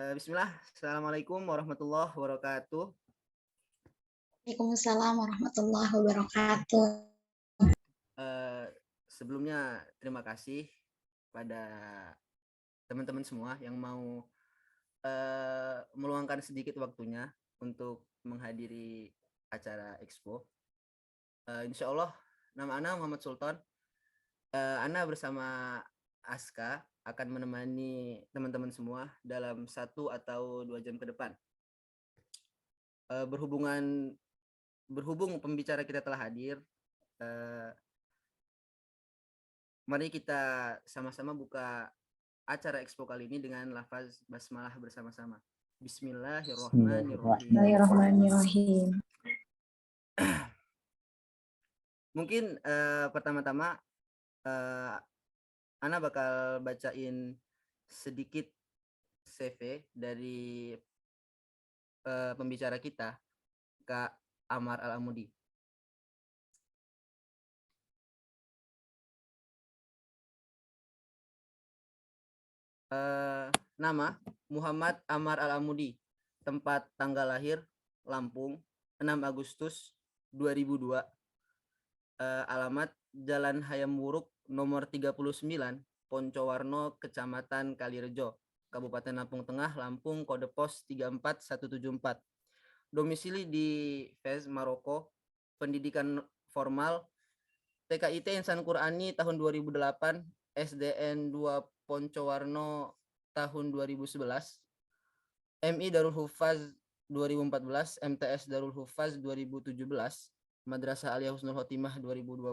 Bismillah. Assalamualaikum warahmatullahi wabarakatuh. Waalaikumsalam warahmatullahi wabarakatuh. Eh, Sebelumnya terima kasih pada teman-teman semua yang mau meluangkan sedikit waktunya untuk menghadiri acara Expo. Insya Allah, nama Ana Muhammad Sultan. Ana bersama Aska akan menemani teman-teman semua dalam 1 atau 2 jam ke depan. Berhubung pembicara kita telah hadir, mari kita sama-sama buka acara Expo kali ini dengan lafaz basmalah bersama-sama. Bismillahirrahmanirrahim. Bismillahirrahmanirrahim. Mungkin pertama-tama Ana bakal bacain sedikit CV dari pembicara kita, Kak Amar Al-Amudi. Nama Muhammad Amar Al-Amudi. Tempat tanggal lahir Lampung 6 Agustus 2002. Alamat Jalan Hayam Wuruk nomor 39 Poncowarno, Kecamatan Kalirejo, Kabupaten Lampung Tengah, Lampung, kode pos 34174. Domisili di Fez, Maroko. Pendidikan formal TKIT Insan Qurani tahun 2008, SDN 2 Poncowarno tahun 2011, MI Darul Hufaz 2014, MTS Darul Hufaz 2017, Madrasah Aliyah Husnul Khotimah 2020,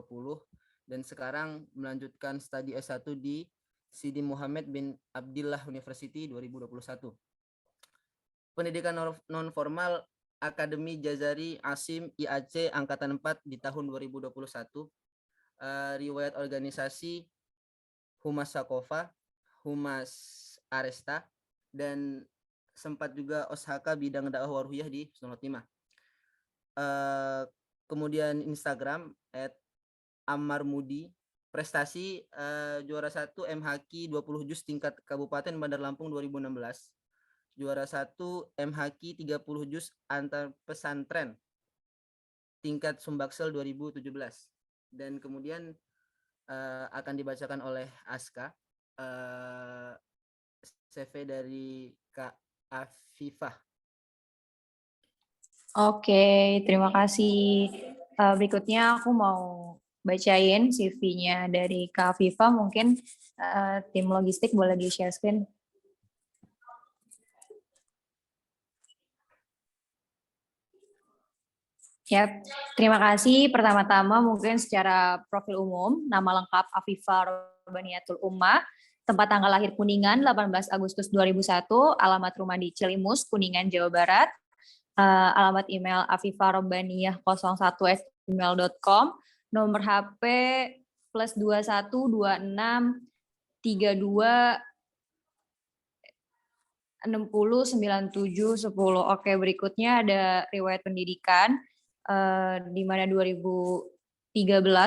dan sekarang melanjutkan studi S1 di Sidi Muhammad bin Abdillah University 2021. Pendidikan non formal Akademi Jazari Asim IAC Angkatan 4 di tahun 2021. Riwayat organisasi Humas Sakofa, Humas Aresta, dan sempat juga OSHK bidang dakwah waruhiyah di Husnul Khotimah. Kemudian Instagram @amarmudi. Prestasi juara 1 MHQ 20 juz tingkat Kabupaten Bandar Lampung 2016. Juara 1 MHQ 30 juz antar pesantren tingkat Sumbaksel 2017. Dan kemudian akan dibacakan oleh Aska CV dari Kak Afifah. Oke, terima kasih. Berikutnya aku mau bacain CV-nya dari Kak Viva. Mungkin tim logistik boleh di-share screen. Yap, terima kasih. Pertama-tama mungkin secara profil umum, nama lengkap Afifah Robaniatul Ummah, tempat tanggal lahir Kuningan 18 Agustus 2001, alamat rumah di Cilimus, Kuningan, Jawa Barat, alamat email afifarobaniah01@gmail.com, nomor HP plus 2126 32 60 97 10. Oke, berikutnya ada riwayat pendidikan di mana 2013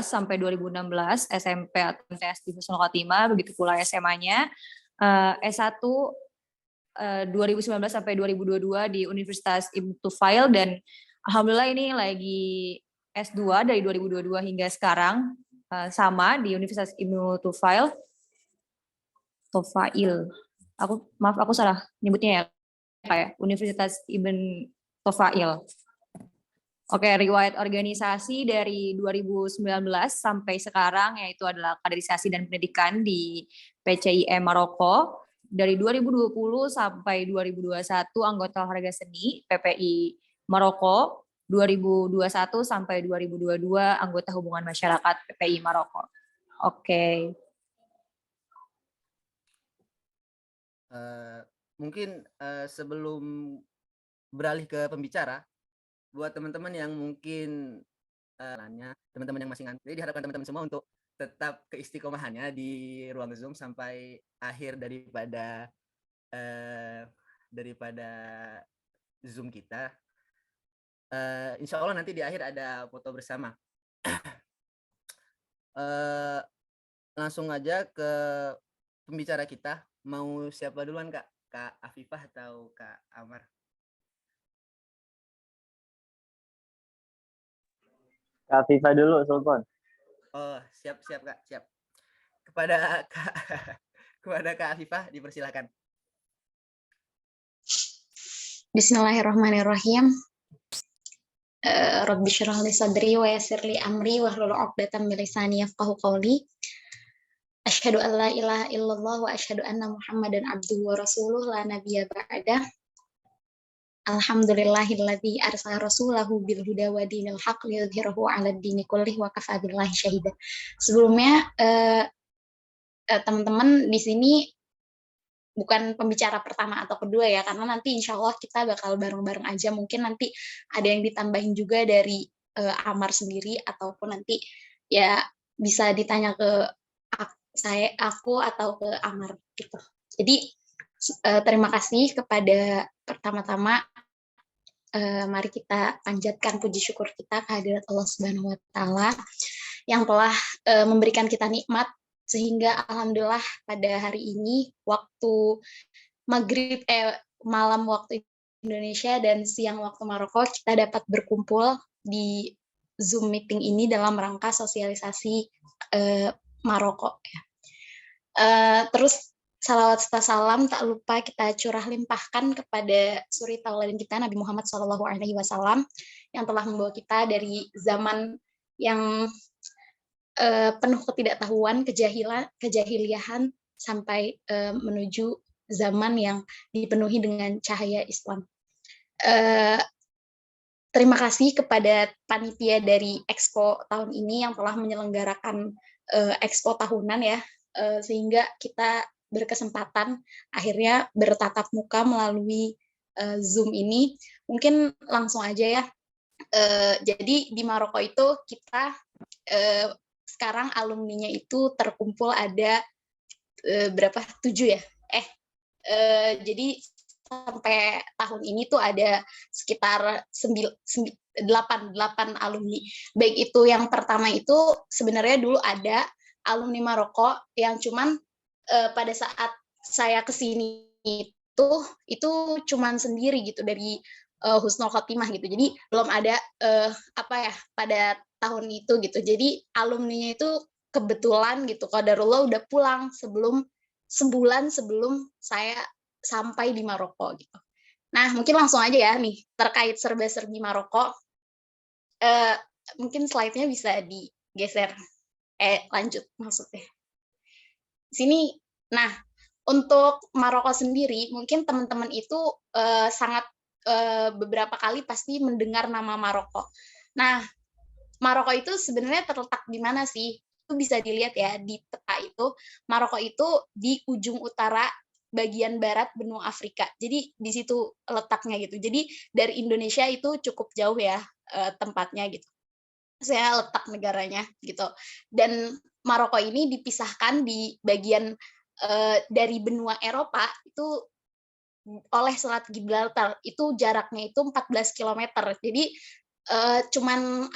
sampai 2016 SMP atau MTS di Husnul Khotimah, begitu pula SMA-nya S1 2019 sampai 2022 di Universitas Ibnu Tufail, dan alhamdulillah ini lagi S2 dari 2022 hingga sekarang sama di Universitas Ibnu Tufail. Maaf aku salah nyebutnya ya, kayak Universitas Ibn Tufail. Oke, riwayat organisasi dari 2019 sampai sekarang yaitu adalah kaderisasi dan pendidikan di PCIM Maroko. Dari 2020 sampai 2021 anggota olahraga seni PPI Maroko. 2021 sampai 2022 anggota hubungan masyarakat PPI Maroko. Oke. Mungkin sebelum beralih ke pembicara, buat teman-teman yang mungkin teman-teman yang masih ngantuk, jadi diharapkan teman-teman semua untuk tetap keistiqomahannya di ruang Zoom sampai akhir daripada Zoom kita. Insya Allah nanti di akhir ada foto bersama. Langsung aja ke pembicara kita. Mau siapa duluan, Kak? Kak Afifah atau Kak Amar? Kak Viva dulu, Sultan. Oh, siap siap Kak, siap. Kepada Kak kepada Kak Afifah dipersilakan. Bismillahirrahmanirrahim. Rabbi syrah li sadri wa yassir li amri wahlul 'uqdatam min lisani yafqahu qawli. Asyhadu an la ilaha illallah wa asyhadu anna Muhammadan abduhu wa rasuluh la nabiyya ba'dah. Alhamdulillahilladzi arsala rasulahu bil huda wa dinil haqq liyudhhirahu 'alad dini kullih wa kafaa billahi syahida. Sebelumnya teman-teman di sini bukan pembicara pertama atau kedua ya, karena nanti insya Allah kita bakal bareng-bareng aja. Mungkin nanti ada yang ditambahin juga dari Amar sendiri, ataupun nanti ya bisa ditanya ke aku atau ke Amar gitu. Jadi terima kasih kepada pertama-tama, mari kita panjatkan puji syukur kita kehadirat Allah Subhanahu wa Ta'ala yang telah memberikan kita nikmat, sehingga alhamdulillah pada hari ini waktu maghrib malam waktu Indonesia dan siang waktu Maroko kita dapat berkumpul di Zoom meeting ini dalam rangka sosialisasi Maroko ya. Terus salawat serta salam tak lupa kita curah limpahkan kepada suri tauladan kita Nabi Muhammad SAW yang telah membawa kita dari zaman yang penuh ketidaktahuan, kejahiliahan sampai menuju zaman yang dipenuhi dengan cahaya Islam. Terima kasih kepada panitia dari Expo tahun ini yang telah menyelenggarakan Expo tahunan ya, sehingga kita berkesempatan akhirnya bertatap muka melalui Zoom ini. Mungkin langsung aja ya. Jadi di Maroko itu kita sekarang alumninya itu terkumpul ada berapa? 7 ya? Jadi sampai tahun ini tuh ada sekitar 8 alumni. Baik itu yang pertama itu sebenarnya dulu ada alumni Maroko yang cuman pada saat saya kesini itu cuman sendiri gitu dari Husnul Khotimah gitu. Jadi belum ada pada tahun itu gitu. Jadi alumninya itu kebetulan gitu qadarullah udah pulang sebulan sebelum saya sampai di Maroko gitu. Nah, mungkin langsung aja ya nih terkait serba-serbi Maroko. Mungkin slide-nya bisa digeser. Lanjut maksudnya. Sini. Nah, untuk Maroko sendiri mungkin teman-teman itu sangat beberapa kali pasti mendengar nama Maroko. Nah, Maroko itu sebenarnya terletak di mana sih? Itu bisa dilihat ya di peta itu. Maroko itu di ujung utara bagian barat benua Afrika. Jadi di situ letaknya gitu. Jadi dari Indonesia itu cukup jauh ya tempatnya gitu. Saya letak negaranya gitu. Dan Maroko ini dipisahkan di bagian dari benua Eropa itu oleh Selat Gibraltar. Itu jaraknya itu 14 km. Jadi cuman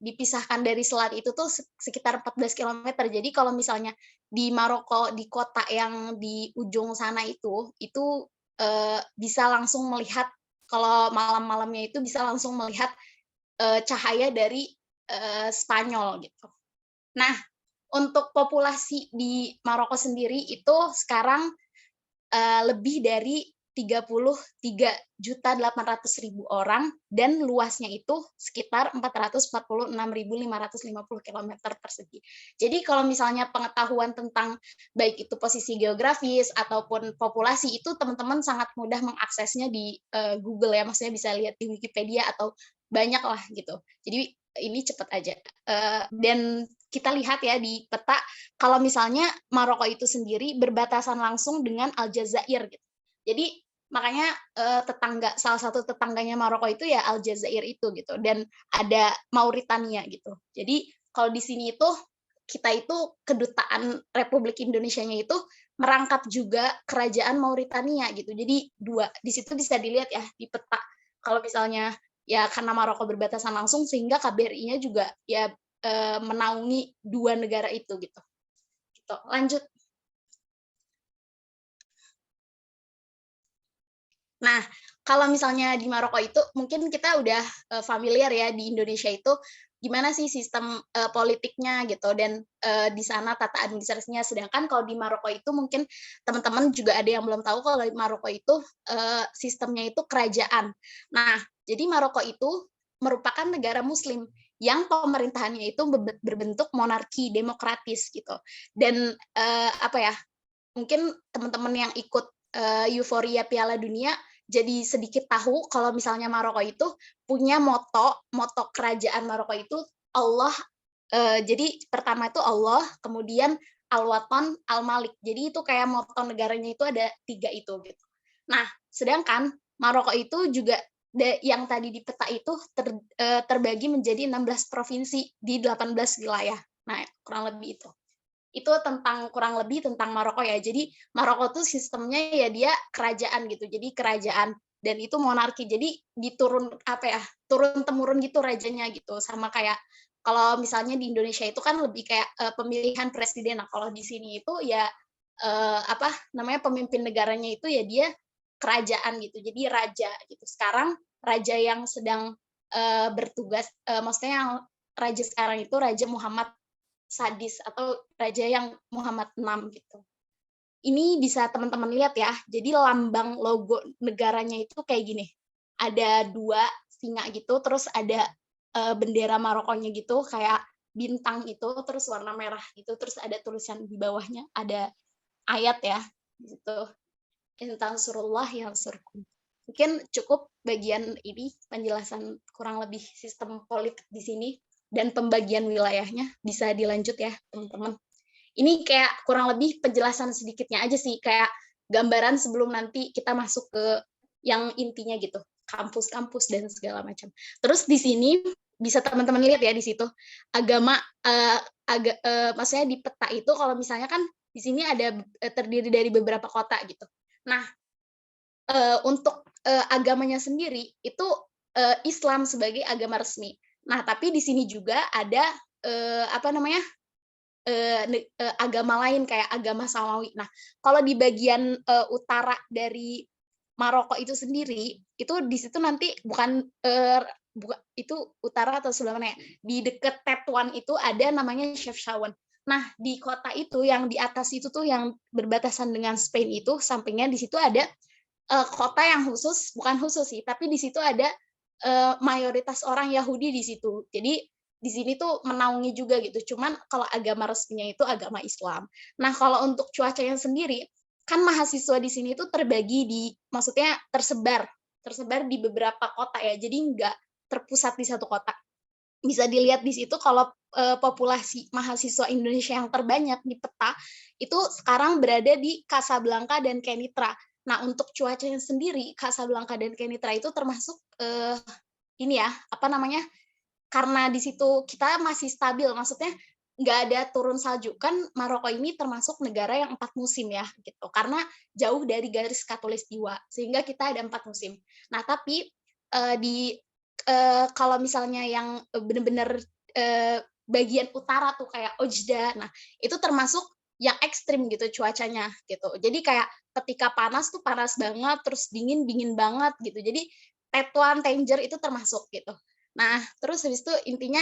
dipisahkan dari selat itu tuh sekitar 14 km. Jadi kalau misalnya di Maroko di kota yang di ujung sana itu bisa langsung melihat, kalau malam-malamnya itu bisa langsung melihat cahaya dari Spanyol gitu. Nah, untuk populasi di Maroko sendiri itu sekarang lebih dari 33.800.000 orang dan luasnya itu sekitar 446.550 km persegi. Jadi kalau misalnya pengetahuan tentang baik itu posisi geografis ataupun populasi itu teman-teman sangat mudah mengaksesnya di Google ya, maksudnya bisa lihat di Wikipedia atau banyak lah gitu. Jadi ini cepat aja. Dan kita lihat ya di peta, kalau misalnya Maroko itu sendiri berbatasan langsung dengan Aljazair gitu. Jadi makanya salah satu tetangganya Maroko itu ya Aljazair itu gitu, dan ada Mauritania gitu. Jadi kalau di sini itu kita itu kedutaan Republik Indonesianya itu merangkap juga kerajaan Mauritania gitu. Jadi dua di situ bisa dilihat ya di peta. Kalau misalnya ya karena Maroko berbatasan langsung sehingga KBRI-nya juga ya menaungi dua negara itu gitu. Lanjut. Nah, kalau misalnya di Maroko itu mungkin kita udah familiar ya di Indonesia itu gimana sih sistem politiknya gitu dan di sana tata administrasinya. Sedangkan kalau di Maroko itu mungkin teman-teman juga ada yang belum tahu kalau di Maroko itu sistemnya itu kerajaan. Nah, jadi Maroko itu merupakan negara Muslim yang pemerintahannya itu berbentuk monarki demokratis gitu. Dan apa ya? Mungkin teman-teman yang ikut euforia Piala Dunia jadi sedikit tahu kalau misalnya Maroko itu punya moto kerajaan Maroko itu Allah. Jadi pertama itu Allah, kemudian Al-Watan, Al-Malik. Jadi itu kayak moto negaranya itu ada 3 itu gitu. Nah, sedangkan Maroko itu juga yang tadi di peta itu terbagi menjadi 16 provinsi di 18 wilayah. Nah, kurang lebih itu. Itu kurang lebih tentang Maroko ya. Jadi Maroko tuh sistemnya ya dia kerajaan gitu. Jadi kerajaan dan itu monarki. Jadi turun temurun gitu rajanya gitu. Sama kayak kalau misalnya di Indonesia itu kan lebih kayak pemilihan presiden. Nah, kalau di sini itu ya pemimpin negaranya itu ya dia kerajaan gitu. Jadi raja gitu. Sekarang raja yang sedang bertugas maksudnya yang raja sekarang itu Raja Muhammad Sadis atau raja yang Muhammad VI gitu. Ini bisa teman-teman lihat ya. Jadi lambang logo negaranya itu kayak gini. Ada 2 singa gitu, terus ada bendera Marokonya gitu, kayak bintang itu, terus warna merah gitu, terus ada tulisan di bawahnya, ada ayat ya, gitu. Tentang surullah yang surkum. Mungkin cukup bagian ini penjelasan kurang lebih sistem politik di sini dan pembagian wilayahnya. Bisa dilanjut ya teman-teman. Ini kayak kurang lebih penjelasan sedikitnya aja sih, kayak gambaran sebelum nanti kita masuk ke yang intinya gitu, kampus-kampus dan segala macam. Terus di sini bisa teman-teman lihat ya di situ agama maksudnya di peta itu kalau misalnya kan di sini ada terdiri dari beberapa kota gitu. Nah, untuk agamanya sendiri itu Islam sebagai agama resmi. Nah, tapi di sini juga ada agama lain kayak agama Samawi. Nah, kalau di bagian utara dari Maroko itu sendiri, itu di situ nanti bukan itu utara atau sebelah mana ya? Di dekat Tetuan itu ada namanya Chefchaouen. Nah, di kota itu yang di atas itu tuh yang berbatasan dengan Spain itu, sampingnya di situ ada kota yang bukan khusus sih, tapi di situ ada mayoritas orang Yahudi di situ. Jadi di sini tuh menaungi juga gitu. Cuman kalau agama resminya itu agama Islam. Nah, kalau untuk cuacanya sendiri, kan mahasiswa di sini tuh maksudnya tersebar di beberapa kota ya. Jadi nggak terpusat di satu kota. Bisa dilihat di situ kalau populasi mahasiswa Indonesia yang terbanyak di peta itu sekarang berada di Casablanca dan Kenitra. Nah, untuk cuacanya sendiri, Casablanca dan Kenitra itu termasuk karena di situ kita masih stabil, maksudnya nggak ada turun salju. Kan Maroko ini termasuk negara yang 4 musim ya, gitu. Karena jauh dari garis khatulistiwa, sehingga kita ada 4 musim. Nah, tapi kalau misalnya yang benar-benar bagian utara tuh kayak Ojda, nah itu termasuk yang ekstrim gitu cuacanya gitu. Jadi kayak ketika panas tuh panas banget, terus dingin banget gitu. Jadi Tetuan, Tanger itu termasuk gitu. Nah, terus habis itu intinya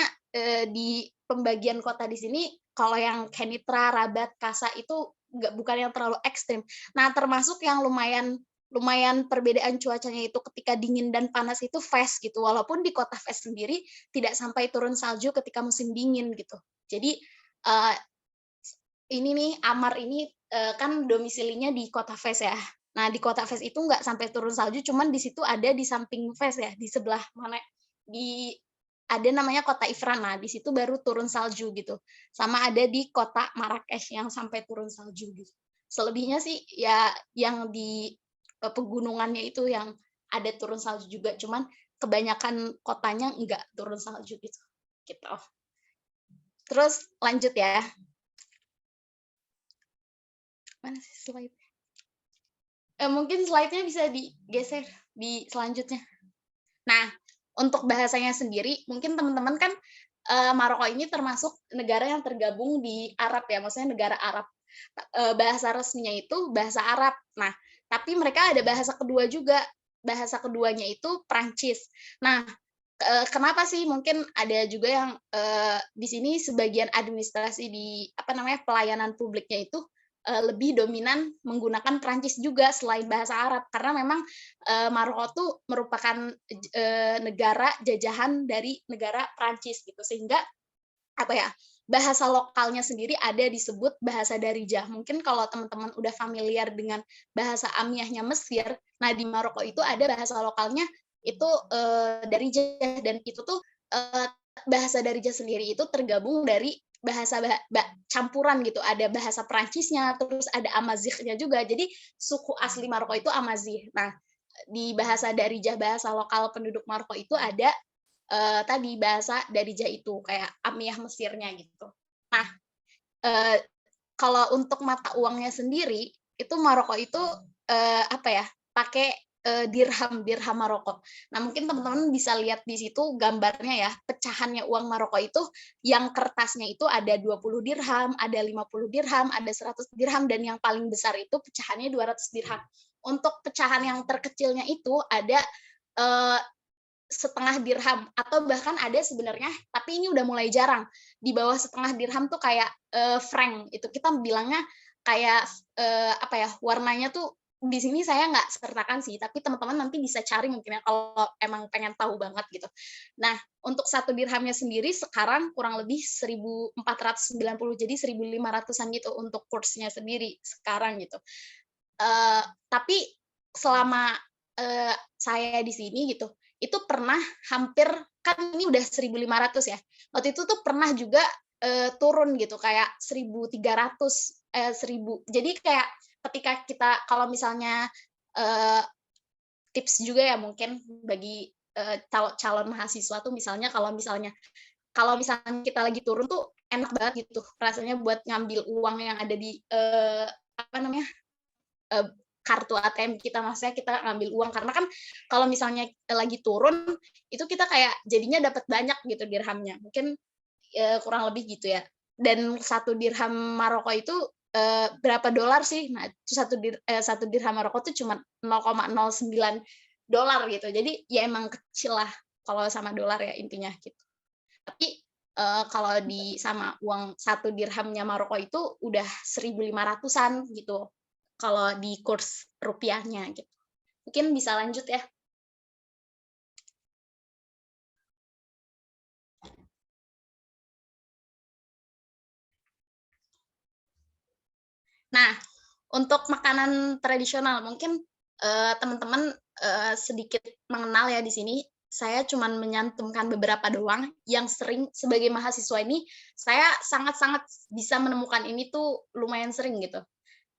di pembagian kota di sini kalau yang Kenitra, Rabat, Kasa itu bukan yang terlalu ekstrim. Nah, termasuk yang lumayan perbedaan cuacanya itu ketika dingin dan panas itu Fes gitu. Walaupun di kota Fes sendiri tidak sampai turun salju ketika musim dingin gitu. Jadi ini nih Amar ini kan domisilinya di kota Fes ya. Nah, di kota Fes itu nggak sampai turun salju, cuman di situ ada di samping Fes ya, di sebelah mana ada namanya kota Ifrana, nah, di situ baru turun salju gitu. Sama ada di kota Marrakesh yang sampai turun salju gitu. Selebihnya sih ya yang di pegunungannya itu yang ada turun salju juga, cuman kebanyakan kotanya nggak turun salju gitu. Terus lanjut ya. Mana sih slide? Mungkin slide-nya bisa digeser di selanjutnya. Nah, untuk bahasanya sendiri, mungkin teman-teman kan Maroko ini termasuk negara yang tergabung di Arab ya, maksudnya negara Arab. Bahasa resminya itu bahasa Arab. Nah, tapi mereka ada bahasa kedua juga. bahasa keduanya itu Prancis. Nah, kenapa sih mungkin ada juga yang di sini sebagian administrasi di pelayanan publiknya itu lebih dominan menggunakan Prancis juga selain bahasa Arab, karena memang Maroko tuh merupakan negara jajahan dari negara Prancis gitu, sehingga bahasa lokalnya sendiri ada disebut bahasa Darija. Mungkin kalau teman-teman udah familiar dengan bahasa amiyahnya Mesir, nah di Maroko itu ada bahasa lokalnya itu Darija, dan itu tuh bahasa Darija sendiri itu tergabung dari bahasa campuran gitu. Ada bahasa Perancisnya, terus ada Amazigh-nya juga. Jadi suku asli Maroko itu Amazigh. Nah, di bahasa Darija, bahasa lokal penduduk Maroko itu ada tadi bahasa Darija itu kayak amiyah Mesirnya gitu. Nah, kalau untuk mata uangnya sendiri itu Maroko itu pakai dirham Maroko. Nah, mungkin teman-teman bisa lihat di situ gambarnya ya, pecahannya uang Maroko itu yang kertasnya itu ada 20 dirham, ada 50 dirham, ada 100 dirham, dan yang paling besar itu pecahannya 200 dirham. Untuk pecahan yang terkecilnya itu ada setengah dirham, atau bahkan ada sebenarnya, tapi ini udah mulai jarang. Di bawah setengah dirham tuh kayak franc, itu kita bilangnya kayak warnanya tuh di sini saya nggak sertakan sih, tapi teman-teman nanti bisa cari mungkin ya kalau emang pengen tahu banget gitu. Nah, untuk satu dirhamnya sendiri sekarang kurang lebih 1.490, jadi 1.500-an gitu untuk kursnya sendiri sekarang gitu. Tapi selama saya di sini gitu, itu pernah hampir, kan ini udah 1.500 ya. Waktu itu tuh pernah juga turun gitu kayak 1.300, 1.000. Jadi kayak ketika kita kalau misalnya tips juga ya mungkin bagi calon mahasiswa tuh, misalnya kalau misalnya kita lagi turun tuh enak banget gitu rasanya buat ngambil uang yang ada di kartu ATM kita, maksudnya kita ngambil uang, karena kan kalau misalnya lagi turun itu kita kayak jadinya dapat banyak gitu dirhamnya, mungkin kurang lebih gitu ya. Dan satu dirham Maroko itu berapa dolar sih? Nah, itu satu dirham Maroko itu cuma 0,09 dolar gitu, jadi ya emang kecil lah kalau sama dolar ya intinya gitu. Tapi kalau sama uang satu dirhamnya Maroko itu udah 1.500-an gitu kalau di kurs rupiahnya gitu. Mungkin bisa lanjut ya. Nah, untuk makanan tradisional mungkin teman-teman sedikit mengenal ya di sini. Saya cuma menyantumkan beberapa doang yang sering sebagai mahasiswa ini saya sangat-sangat bisa menemukan ini tuh lumayan sering gitu.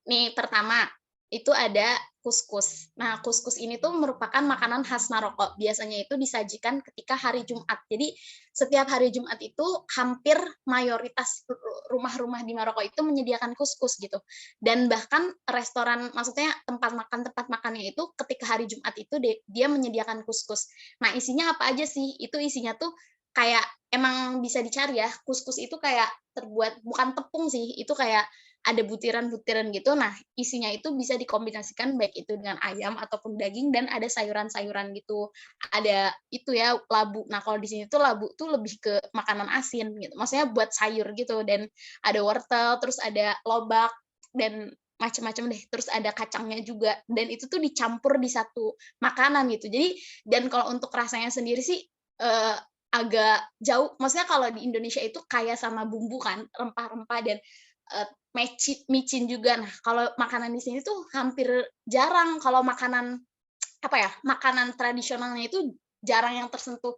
Nih, pertama itu ada kuskus. Nah, kuskus ini tuh merupakan makanan khas Maroko. Biasanya itu disajikan ketika hari Jumat. Jadi, setiap hari Jumat itu hampir mayoritas rumah-rumah di Maroko itu menyediakan kuskus gitu. Dan bahkan restoran, maksudnya tempat makannya itu ketika hari Jumat itu dia menyediakan kuskus. Nah, isinya apa aja sih? Itu isinya tuh kayak emang bisa dicari ya. Kuskus itu kayak terbuat bukan tepung sih, itu kayak ada butiran-butiran gitu. Nah, isinya itu bisa dikombinasikan baik itu dengan ayam ataupun daging, dan ada sayuran-sayuran gitu. Ada itu ya labu. Nah, kalau di sini tuh labu tuh lebih ke makanan asin gitu. Maksudnya buat sayur gitu, dan ada wortel, terus ada lobak dan macam-macam deh. Terus ada kacangnya juga, dan itu tuh dicampur di satu makanan gitu. Jadi, dan kalau untuk rasanya sendiri sih agak jauh. Maksudnya kalau di Indonesia itu kaya sama bumbu kan, rempah-rempah dan micin juga. Nah, kalau makanan di sini tuh hampir jarang. Kalau makanan makanan tradisionalnya itu jarang yang tersentuh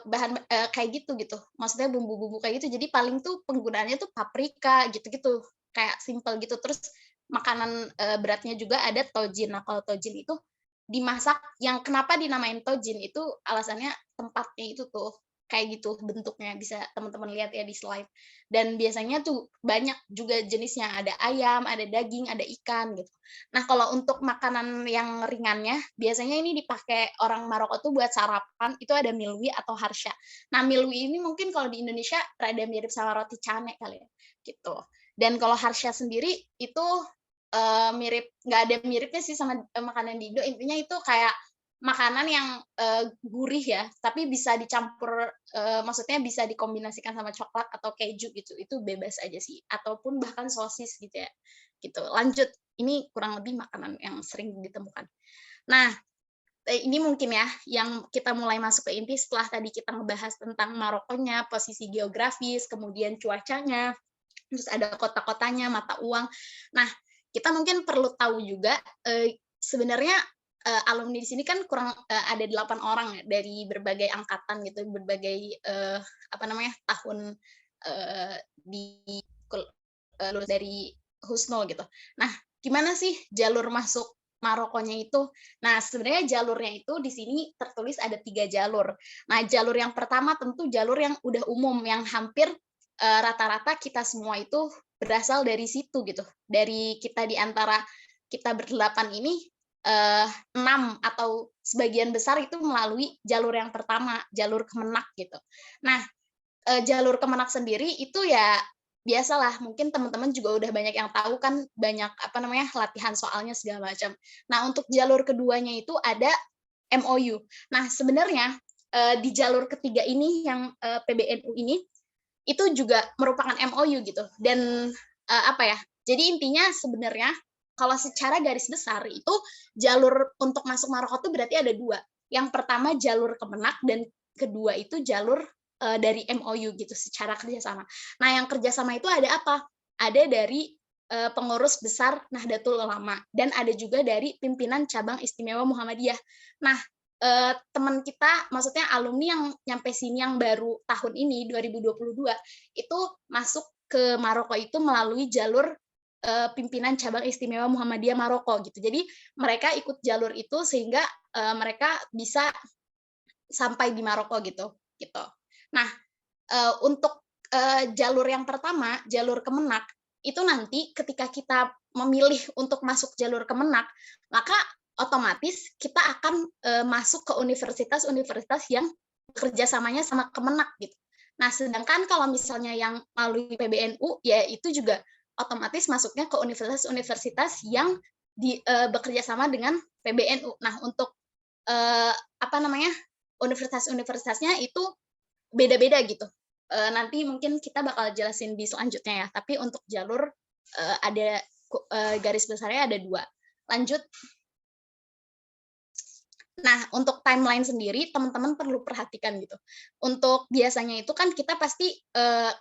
bahan kayak gitu. Maksudnya bumbu-bumbu kayak gitu. Jadi paling tuh penggunaannya tuh paprika gitu-gitu. Kayak simple gitu. Terus makanan beratnya juga ada tojin. Nah, kalau tojin itu dimasak, yang kenapa dinamain tojin itu alasannya tempatnya itu tuh kayak gitu bentuknya, bisa teman-teman lihat ya di slide. Dan biasanya tuh banyak juga jenisnya, ada ayam, ada daging, ada ikan gitu. Nah, kalau untuk makanan yang ringannya, biasanya ini dipakai orang Maroko tuh buat sarapan, itu ada milwi atau harsha. Nah, milwi ini mungkin kalau di Indonesia rada mirip sama roti cane kali ya, gitu. Dan kalau harsha sendiri itu mirip, nggak ada miripnya sih sama makanan di Indo. Intinya itu kayak makanan yang gurih ya, tapi bisa dicampur, maksudnya bisa dikombinasikan sama coklat atau keju gitu. Itu bebas aja sih, ataupun bahkan sosis gitu ya. Gitu. Lanjut, ini kurang lebih makanan yang sering ditemukan. Nah, ini mungkin ya yang kita mulai masuk ke inti setelah tadi kita ngebahas tentang Marokonya, posisi geografis, kemudian cuacanya, terus ada kota-kotanya, mata uang. Nah, kita mungkin perlu tahu juga sebenarnya alumni di sini kan kurang ada 8 orang ya, dari berbagai angkatan gitu, berbagai tahun lulus dari Husnul gitu. Nah, gimana sih jalur masuk Marokonya itu? Nah, sebenarnya jalurnya itu di sini tertulis ada 3 jalur. Nah, jalur yang pertama tentu jalur yang udah umum, yang hampir rata-rata kita semua itu berasal dari situ gitu. Dari kita di antara kita berdelapan ini 6 atau sebagian besar itu melalui jalur yang pertama, jalur Kemenak gitu. Nah, jalur Kemenak sendiri itu ya biasalah, mungkin teman-teman juga udah banyak yang tahu kan, banyak latihan soalnya segala macam. Nah, untuk jalur keduanya itu ada MOU. Nah, sebenarnya di jalur ketiga ini yang PBNU ini itu juga merupakan MOU gitu. Dan jadi intinya sebenarnya kalau secara garis besar itu jalur untuk masuk Maroko itu berarti ada 2. Yang pertama jalur Kemenak dan kedua itu jalur dari MOU gitu secara kerjasama. Nah, yang kerjasama itu ada apa? Ada dari pengurus besar Nahdlatul Ulama dan ada juga dari pimpinan cabang istimewa Muhammadiyah. Nah, teman kita, maksudnya alumni yang nyampe sini yang baru tahun ini 2022 itu masuk ke Maroko itu melalui jalur pimpinan cabang istimewa Muhammadiyah Maroko gitu. Jadi mereka ikut jalur itu sehingga mereka bisa sampai di Maroko gitu. Nah, untuk jalur yang pertama, jalur Kemenak, itu nanti ketika kita memilih untuk masuk jalur Kemenak, maka otomatis kita akan masuk ke universitas-universitas yang kerjasamanya sama Kemenak gitu. Nah, sedangkan kalau misalnya yang melalui PBNU, ya itu juga otomatis masuknya ke universitas-universitas yang bekerja sama dengan PBNU. Nah, untuk universitas-universitasnya itu beda-beda gitu. Nanti mungkin kita bakal jelasin di selanjutnya ya. Tapi untuk jalur ada garis besarnya ada 2. Lanjut. Nah, untuk timeline sendiri teman-teman perlu perhatikan gitu. Untuk biasanya itu kan kita pasti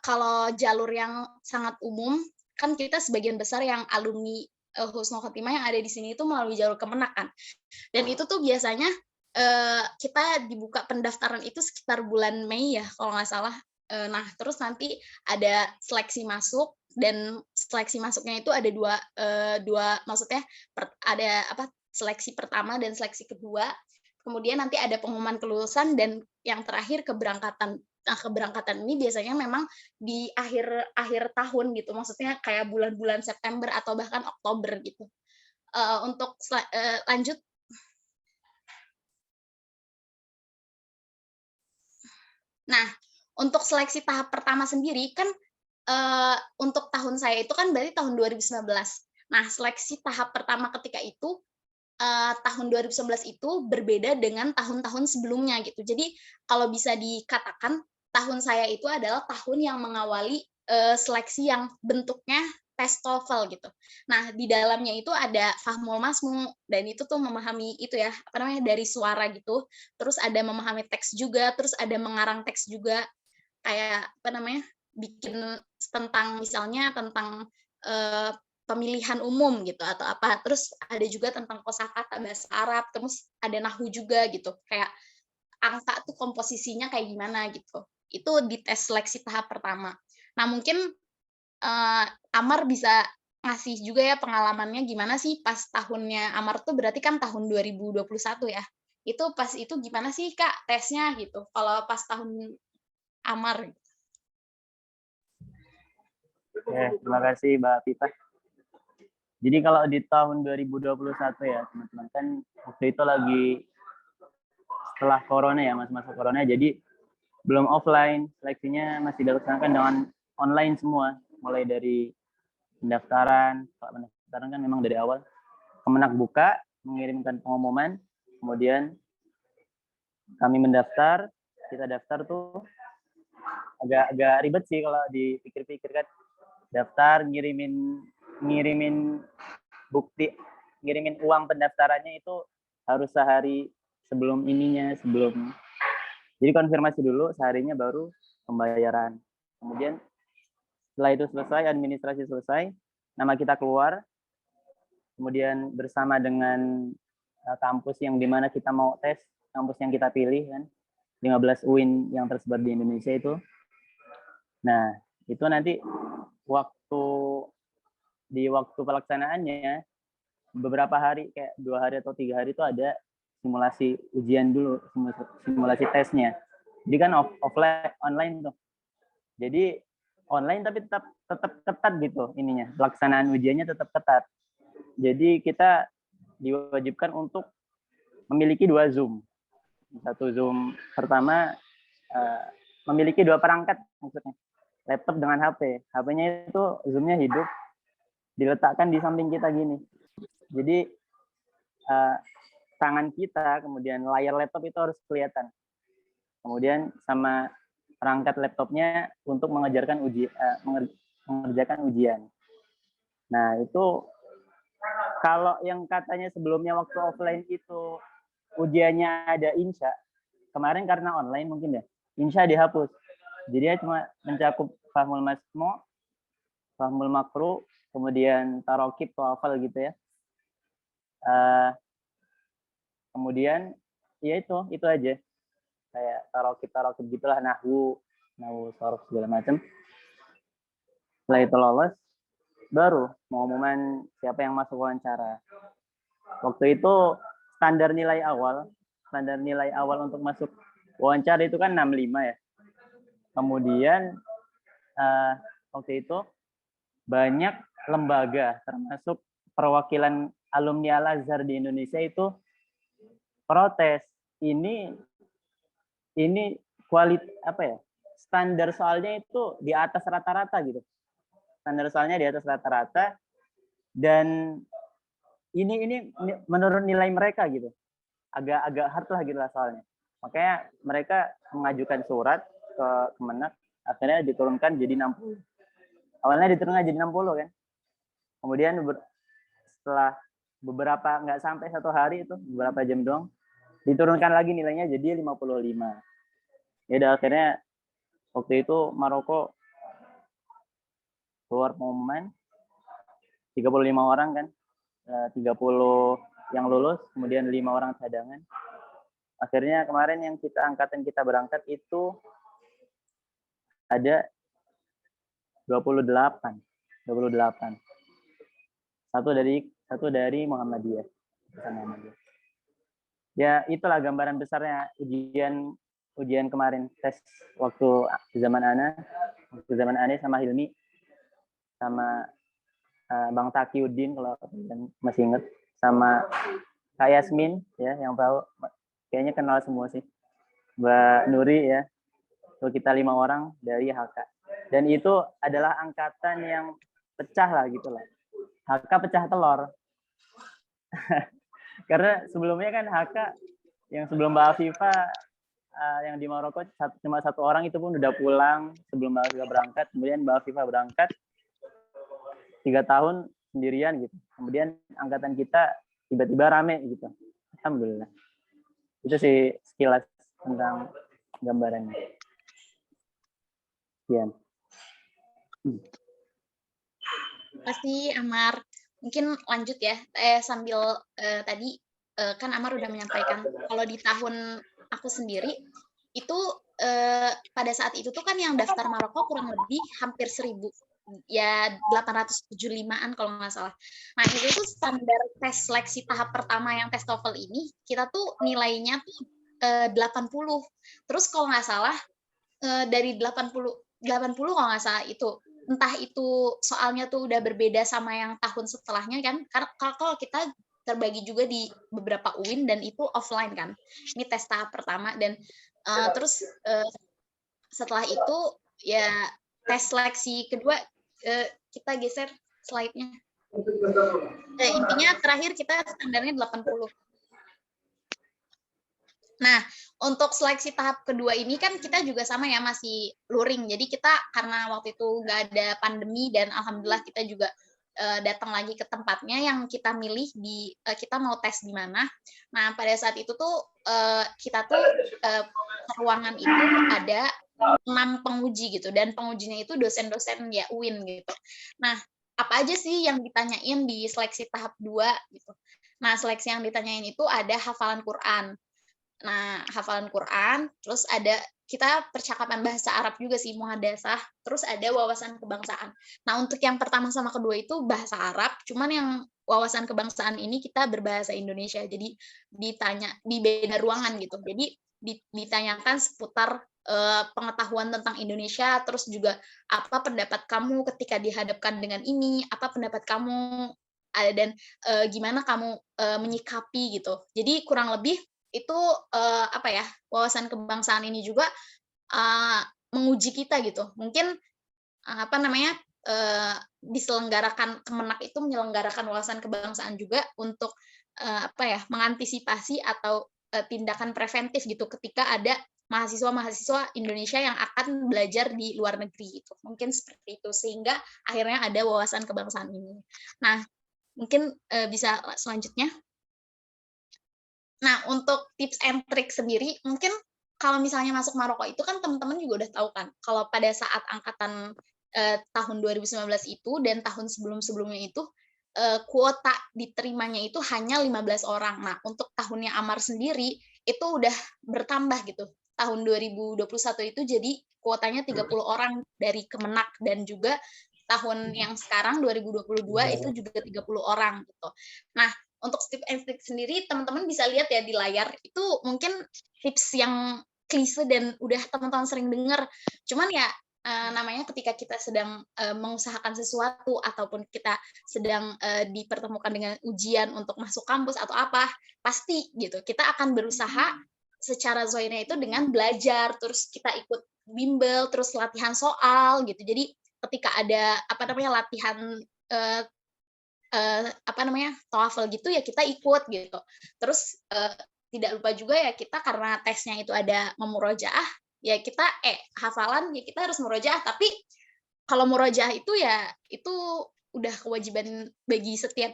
kalau jalur yang sangat umum kan kita sebagian besar yang alumni Husnul Khotimah yang ada di sini itu melalui jalur Kemenak kan. Dan itu tuh biasanya kita dibuka pendaftaran itu sekitar bulan Mei ya kalau nggak salah. Nah, terus nanti ada seleksi masuk dan seleksi masuknya itu ada dua maksudnya ada seleksi pertama dan seleksi kedua. Kemudian nanti ada pengumuman kelulusan dan yang terakhir keberangkatan. Nah, keberangkatan ini biasanya memang di akhir tahun gitu. Maksudnya kayak bulan-bulan September atau bahkan Oktober gitu. Untuk lanjut. Nah, untuk seleksi tahap pertama sendiri kan untuk tahun saya itu kan berarti tahun 2019. Nah, seleksi tahap pertama ketika itu tahun 2019 itu berbeda dengan tahun-tahun sebelumnya gitu. Jadi kalau bisa dikatakan tahun saya itu adalah tahun yang mengawali seleksi yang bentuknya tes TOEFL gitu. Nah, di dalamnya itu ada fahmul masmu dan itu tuh memahami itu ya, dari suara gitu. Terus ada memahami teks juga, terus ada mengarang teks juga. Kayak bikin tentang misalnya tentang pemilihan umum gitu atau apa. Terus ada juga tentang kosakata bahasa Arab, terus ada nahwu juga gitu. Kayak angka tuh komposisinya kayak gimana gitu. Itu di tes seleksi tahap pertama. Nah, mungkin Amar bisa ngasih juga ya pengalamannya gimana sih pas tahunnya Amar tuh berarti kan tahun 2021 ya. Itu pas itu gimana sih Kak tesnya gitu. Kalau pas tahun Amar. Terima kasih Mbak Pita. Jadi kalau di tahun 2021 ya teman-teman, kan waktu itu lagi setelah corona ya, masa-masa corona, jadi belum offline, seleksinya masih dilaksanakan dengan online semua, mulai dari pendaftaran sekarang kan memang dari awal Kemenak buka, mengirimkan pengumuman, kemudian kami mendaftar, kita daftar tuh agak ribet sih kalau dipikir-pikir kan. Daftar, ngirimin bukti, ngirimin uang pendaftarannya itu harus sehari sebelum jadi konfirmasi dulu, seharinya baru pembayaran. Kemudian setelah itu selesai, administrasi selesai, nama kita keluar, kemudian bersama dengan kampus yang dimana kita mau tes, kampus yang kita pilih kan, 15 UIN yang tersebar di Indonesia itu. Nah, itu nanti di waktu pelaksanaannya beberapa hari, kayak 2 hari atau 3 hari itu ada simulasi ujian dulu, simulasi tesnya. Jadi kan offline, online tuh. Jadi online tapi tetap ketat gitu ininya, pelaksanaan ujiannya tetap ketat. Jadi kita diwajibkan untuk memiliki 2 Zoom. Satu Zoom pertama memiliki 2 perangkat maksudnya. Laptop dengan HP. HP-nya itu Zoom-nya hidup, diletakkan di samping kita gini. Jadi tangan kita, kemudian layar laptop itu harus kelihatan. Kemudian sama perangkat laptopnya untuk mengerjakan ujian. Nah, itu kalau yang katanya sebelumnya waktu offline itu ujiannya ada insya, kemarin karena online mungkin ya, insya dihapus. Jadi ya cuma mencakup fahmul masmu, fahmul makru, kemudian tarokib, tawafal gitu ya. Kemudian ya itu aja. Kayak tarokib gitulah, nahwu, sorof segala macam. Setelah itu lolos, baru pengumuman siapa yang masuk wawancara. Waktu itu standar nilai awal untuk masuk wawancara itu kan 65 ya. Kemudian waktu itu banyak lembaga termasuk perwakilan alumni Al-Azhar di Indonesia itu protes. Ini standar soalnya itu di atas rata-rata gitu. Standar soalnya di atas rata-rata dan ini menurut nilai mereka gitu. Agak hard lah gitu lah soalnya. Makanya mereka mengajukan surat ke Kemenak, akhirnya diturunkan jadi 60. Awalnya diturunkan jadi 60 kan. Kemudian setelah beberapa, nggak sampai 1 hari itu, beberapa jam doang, diturunkan lagi nilainya jadi 55. Ya udah akhirnya waktu itu Maroko keluar pengumuman 35 orang kan, 30 yang lulus, kemudian 5 orang cadangan. Akhirnya kemarin yang angkatan kita berangkat itu ada 28. Satu dari Muhammadiyah. Ya itulah gambaran besarnya ujian kemarin, tes waktu zaman Ane sama Hilmi sama Bang Takiuddin kalau kalian masih ingat, sama Kak Yasmin ya yang tahu, kayaknya kenal semua sih, Mbak Nuri ya. So, kita 5 orang dari HK. Dan itu adalah angkatan yang pecah lah gitu lah. HK pecah telur. Karena sebelumnya kan HK yang sebelum Mbak Afifah yang di Maroko cuma 1 orang, itu pun udah pulang sebelum Mbak Afifah berangkat. Kemudian Mbak Afifah berangkat 3 tahun sendirian gitu. Kemudian angkatan kita tiba-tiba rame gitu. Alhamdulillah. Itu sih sekilas tentang gambarannya. Sekian. Terima kasih Amar. Mungkin lanjut ya, sambil tadi kan Amar udah menyampaikan kalau di tahun aku sendiri itu pada saat itu tuh kan yang daftar Maroko kurang lebih hampir 1000, ya 875-an kalau nggak salah. Nah itu tuh standar tes seleksi tahap pertama yang tes TOEFL ini, kita tuh nilainya tuh 80. Terus kalau nggak salah dari 80 kalau nggak salah itu, entah itu soalnya tuh udah berbeda sama yang tahun setelahnya kan, karena kalau kita terbagi juga di beberapa UIN dan itu offline kan. Ini tes tahap pertama dan terus setelah itu ya tes seleksi kedua, kita geser slide-nya. Intinya terakhir kita standarnya 80. Nah, untuk seleksi tahap kedua ini kan kita juga sama ya, masih luring. Jadi kita karena waktu itu nggak ada pandemi dan alhamdulillah kita juga datang lagi ke tempatnya yang kita milih di kita mau tes di mana. Nah, pada saat itu tuh kita tuh ruangan itu ada 6 penguji gitu, dan pengujinya itu dosen-dosen ya UIN gitu. Nah, apa aja sih yang ditanyain di seleksi tahap 2 gitu. Nah, seleksi yang ditanyain itu ada hafalan Quran. Nah, hafalan Quran, terus ada kita percakapan bahasa Arab juga sih, muhadasah, terus ada wawasan kebangsaan. Nah, untuk yang pertama sama kedua itu bahasa Arab, cuman yang wawasan kebangsaan ini kita berbahasa Indonesia, jadi ditanya di beda ruangan gitu. Jadi ditanyakan seputar pengetahuan tentang Indonesia, terus juga apa pendapat kamu ketika dihadapkan dengan ini, apa pendapat kamu dan gimana kamu menyikapi gitu. Jadi kurang lebih itu apa ya, wawasan kebangsaan ini juga menguji kita gitu. Mungkin apa namanya, diselenggarakan Kemenak itu menyelenggarakan wawasan kebangsaan juga untuk apa ya, mengantisipasi atau tindakan preventif gitu ketika ada mahasiswa-mahasiswa Indonesia yang akan belajar di luar negeri gitu. Mungkin seperti itu, sehingga akhirnya ada wawasan kebangsaan ini. Nah, mungkin bisa selanjutnya. Nah, untuk tips and trick sendiri, mungkin kalau misalnya masuk Maroko itu kan teman-teman juga udah tahu kan, kalau pada saat angkatan tahun 2019 itu dan tahun sebelum-sebelumnya itu kuota diterimanya itu hanya 15 orang. Nah, untuk tahunnya Amar sendiri itu udah bertambah gitu. Tahun 2021 itu jadi kuotanya 30 orang dari Kemenak, dan juga tahun yang sekarang 2022 itu juga 30 orang gitu. Nah, untuk tips and trick sendiri teman-teman bisa lihat ya di layar, itu mungkin tips yang klise dan udah teman-teman sering dengar. Cuman ya namanya ketika kita sedang mengusahakan sesuatu ataupun kita sedang dipertemukan dengan ujian untuk masuk kampus atau apa, pasti gitu kita akan berusaha secara zohirnya itu dengan belajar, terus kita ikut bimbel, terus latihan soal gitu. Jadi ketika ada apa namanya latihan apa namanya TOEFL gitu ya kita ikut gitu. Terus tidak lupa juga ya kita karena tesnya itu ada memurojaah, ya kita hafalan ya kita harus murojaah, tapi kalau murojaah itu ya itu udah kewajiban bagi setiap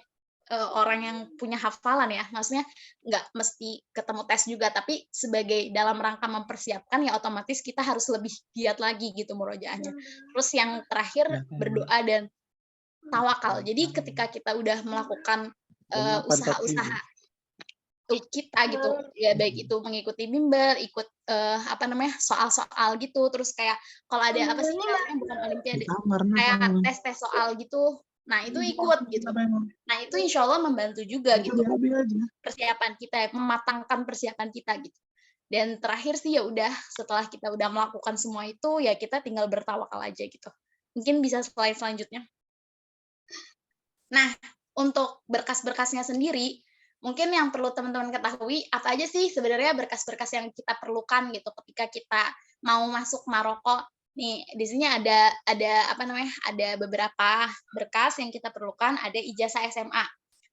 orang yang punya hafalan ya, maksudnya nggak mesti ketemu tes juga, tapi sebagai dalam rangka mempersiapkan ya otomatis kita harus lebih giat lagi gitu murojaahnya. Terus yang terakhir berdoa dan tawakal. Jadi ketika kita udah melakukan usaha-usaha kita gitu, ya baik itu mengikuti bimbel, ikut apa namanya soal-soal gitu, terus kayak kalau ada apa sih namanya bukan olimpiade, kayak tes-tes soal gitu, nah itu ikut gitu. Nah itu insya Allah membantu juga gitu persiapan kita, mematangkan persiapan kita gitu. Dan terakhir sih ya udah setelah kita udah melakukan semua itu ya kita tinggal bertawakal aja gitu. Mungkin bisa slide selanjutnya. Nah, untuk berkas-berkasnya sendiri, mungkin yang perlu teman-teman ketahui, apa aja sih sebenarnya berkas-berkas yang kita perlukan gitu ketika kita mau masuk Maroko. Nih, di sini ada apa namanya? Ada beberapa berkas yang kita perlukan, ada ijazah SMA.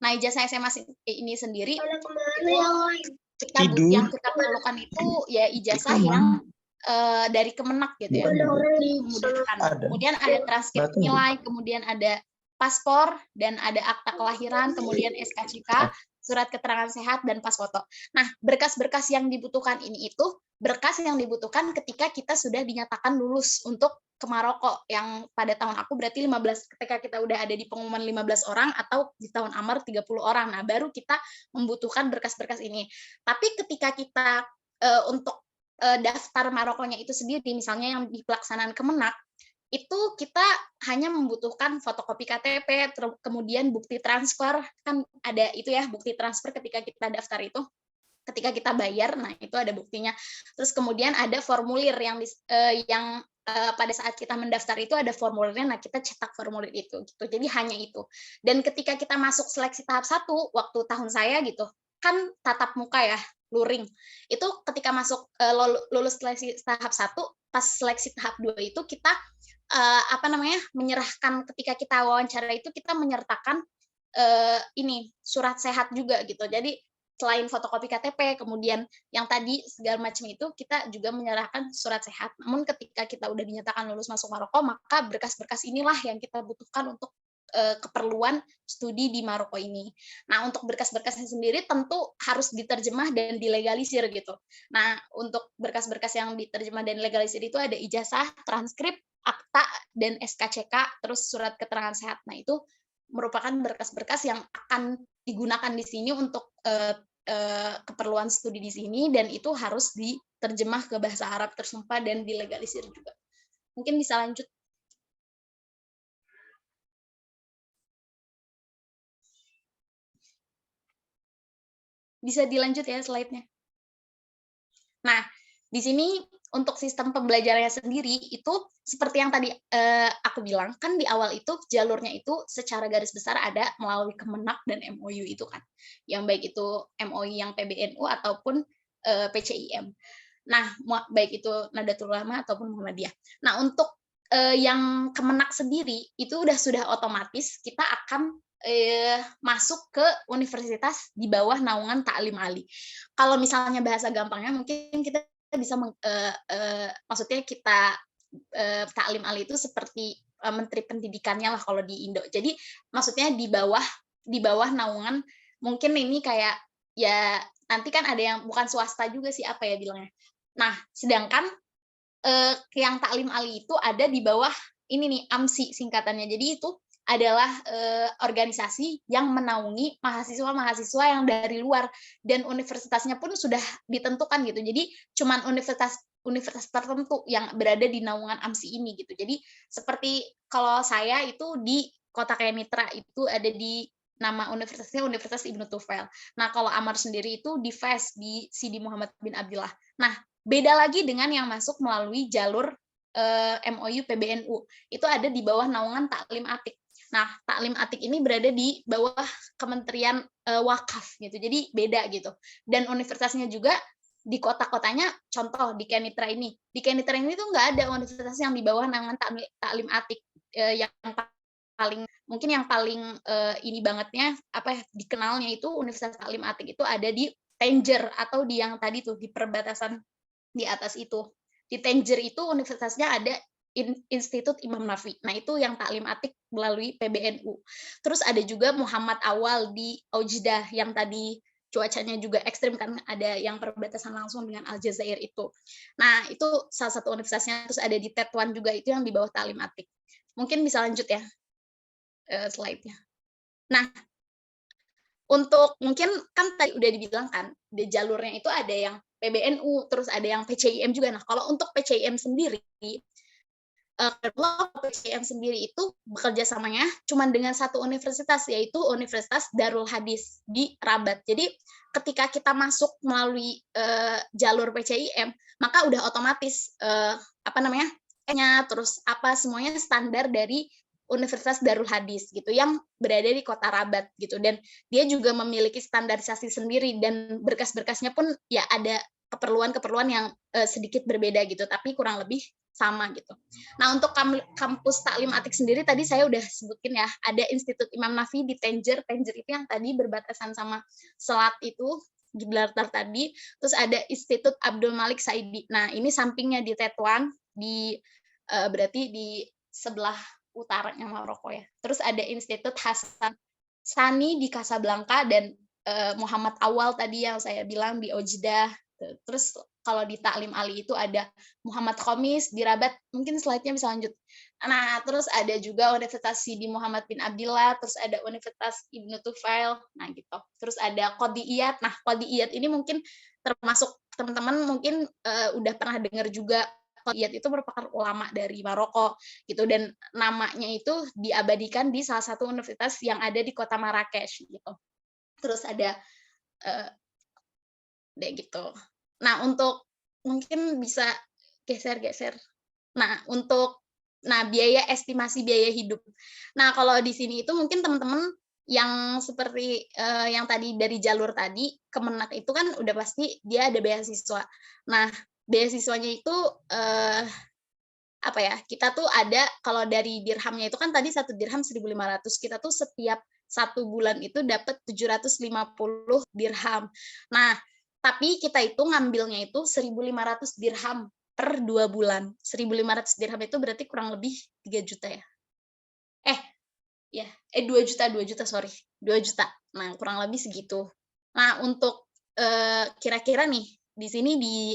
Nah, ijazah SMA ini sendiri yang kita perlukan itu ya ijazah yang dari Kemenak gitu ya. Memudahkan. Kemudian ada transkrip nilai, kemudian ada paspor, dan ada akta kelahiran, kemudian SKCK, surat keterangan sehat, dan pas foto. Nah, berkas-berkas yang dibutuhkan ini itu berkas yang dibutuhkan ketika kita sudah dinyatakan lulus untuk ke Maroko, yang pada tahun aku berarti 15, ketika kita udah ada di pengumuman 15 orang, atau di tahun Amar 30 orang. Nah, baru kita membutuhkan berkas-berkas ini. Tapi ketika kita untuk daftar Marokonya itu sendiri, misalnya yang di pelaksanaan Kemenak, itu kita hanya membutuhkan fotokopi KTP, kemudian bukti transfer, kan ada itu ya, bukti transfer ketika kita daftar itu, ketika kita bayar, nah itu ada buktinya. Terus kemudian ada formulir yang pada saat kita mendaftar itu ada formulirnya, nah kita cetak formulir itu gitu. Jadi hanya itu. Dan ketika kita masuk seleksi tahap 1, waktu tahun saya gitu, kan tatap muka ya, luring. Itu ketika masuk lulus seleksi tahap 1, pas seleksi tahap 2 itu kita apa namanya menyerahkan, ketika kita wawancara itu kita menyertakan ini surat sehat juga gitu. Jadi selain fotokopi KTP, kemudian yang tadi segala macam itu, kita juga menyerahkan surat sehat. Namun ketika kita udah dinyatakan lulus masuk Maroko, maka berkas-berkas inilah yang kita butuhkan untuk keperluan studi di Maroko ini. Nah, untuk berkas-berkasnya sendiri tentu harus diterjemah dan dilegalisir gitu. Nah, untuk berkas-berkas yang diterjemah dan legalisir itu ada ijazah, transkrip, akta, dan SKCK, terus surat keterangan sehat. Nah, itu merupakan berkas-berkas yang akan digunakan di sini untuk keperluan studi di sini, dan itu harus diterjemah ke bahasa Arab tersumpah dan dilegalisir juga. Mungkin bisa lanjut. Bisa dilanjut ya slide-nya. Nah, di sini untuk sistem pembelajarannya sendiri itu seperti yang tadi aku bilang, kan di awal itu jalurnya itu secara garis besar ada melalui Kemenak dan MOU itu kan. Yang baik itu MOU yang PBNU ataupun PCIM. Nah, baik itu Nahdlatul Ulama ataupun Muhammadiyah. Nah, untuk yang Kemenak sendiri itu sudah otomatis kita akan masuk ke universitas di bawah naungan Ta'lim Ali. Kalau misalnya bahasa gampangnya mungkin kita bisa maksudnya kita Ta'lim Ali itu seperti menteri pendidikannya lah kalau di Indo. Jadi maksudnya di bawah naungan, mungkin ini kayak ya nanti kan ada yang bukan swasta juga sih, apa ya bilangnya. Nah, sedangkan yang Ta'lim Ali itu ada di bawah ini nih, AMSI singkatannya. Jadi itu adalah organisasi yang menaungi mahasiswa-mahasiswa yang dari luar, dan universitasnya pun sudah ditentukan gitu. Jadi cuman universitas tertentu yang berada di naungan AMSI ini gitu. Jadi seperti kalau saya itu di Kota Kenitra itu ada di nama universitasnya Universitas Ibnu Tufail. Nah, kalau Amar sendiri itu di FES, di Sidi Muhammad bin Abdullah. Nah, beda lagi dengan yang masuk melalui jalur MOU PBNU. Itu ada di bawah naungan Ta'lim Atik. Nah, Ta'lim Atik ini berada di bawah Kementerian Wakaf gitu. Jadi beda gitu. Dan universitasnya juga di kota-kotanya, contoh di Kenitra ini. Di Kenitra ini tuh nggak ada universitas yang di bawah naungan Ta'lim Atik. Yang paling ini bangetnya apa ya, dikenalnya itu Universitas Ta'lim Atik itu ada di Tanger, atau di yang tadi tuh di perbatasan di atas itu. Di Tanger itu universitasnya ada Institut Imam Nafi. Nah, itu yang Ta'lim Atik melalui PBNU. Terus ada juga Muhammad Awal di Ojdah yang tadi cuacanya juga ekstrim kan, ada yang perbatasan langsung dengan Aljazair itu. Nah, itu salah satu universitasnya. Terus ada di Tetuan juga, itu yang di bawah Ta'lim Atik. Mungkin bisa lanjut ya slide-nya. Nah, untuk mungkin kan tadi udah dibilang kan, di jalurnya itu ada yang PBNU, terus ada yang PCIM juga. Nah, kalau untuk PCIM sendiri, PCIM sendiri itu bekerja samanya cuma dengan satu universitas, yaitu Universitas Darul Hadis di Rabat. Jadi ketika kita masuk melalui jalur PCIM, maka udah otomatis terus semuanya standar dari Universitas Darul Hadis gitu, yang berada di kota Rabat gitu, dan dia juga memiliki standarisasi sendiri, dan berkas-berkasnya pun ya ada keperluan-keperluan yang sedikit berbeda gitu, tapi kurang lebih sama gitu. Nah, untuk kampus Ta'lim Atik sendiri tadi saya udah sebutin ya, ada Institut Imam Nafi di Tanger. Tanger itu yang tadi berbatasan sama Selat itu, Gibraltar tadi. Terus ada Institut Abdul Malik Saidi. Nah, ini sampingnya di Tetuan, di berarti di sebelah utaranya Maroko ya. Terus ada Institut Hasan Sani di Casablanca, dan Muhammad Awal tadi yang saya bilang di Ojdah. Terus kalau di Ta'lim Ali itu ada Muhammad Khomis di Rabat. Mungkin slide-nya bisa lanjut. Nah, terus ada juga Universitas Sidi Muhammad bin Abdullah, terus ada Universitas Ibnu Tufail. Nah, gitu. Terus ada Qodiyat. Nah, Qodiyat ini mungkin termasuk teman-teman mungkin udah pernah dengar juga. Qodiyat itu merupakan ulama dari Maroko gitu, dan namanya itu diabadikan di salah satu universitas yang ada di kota Marrakesh gitu. Terus ada gitu. Nah, untuk mungkin bisa geser. Nah, untuk biaya, estimasi biaya hidup. Nah, kalau di sini itu mungkin teman-teman yang seperti yang tadi dari jalur tadi, Kemenak itu kan udah pasti dia ada beasiswa. Nah, beasiswanya itu kita tuh ada, kalau dari dirhamnya itu kan tadi 1 dirham 1.500, kita tuh setiap satu bulan itu dapat 750 dirham. Nah, tapi kita itu ngambilnya itu 1.500 dirham per 2 bulan. 1.500 dirham itu berarti kurang lebih 3 juta ya. 2 juta, sorry. 2 juta. Nah, kurang lebih segitu. Nah, untuk kira-kira nih di sini di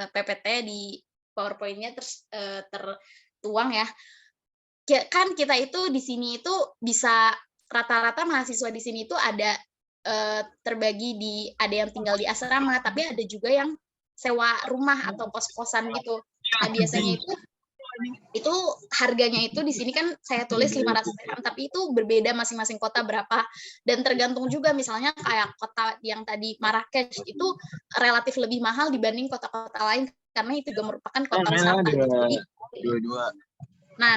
PPT di PowerPoint-nya tertuang ya. Kan kita itu di sini itu bisa rata-rata mahasiswa di sini itu ada terbagi ada yang tinggal di asrama, tapi ada juga yang sewa rumah atau kos-kosan gitu. Nah, biasanya itu harganya itu di sini kan saya tulis 500 dirham, tapi itu berbeda masing-masing kota berapa, dan tergantung juga misalnya kayak kota yang tadi Marrakesh itu relatif lebih mahal dibanding kota-kota lain karena itu juga merupakan kota wisata. Jadi, nah,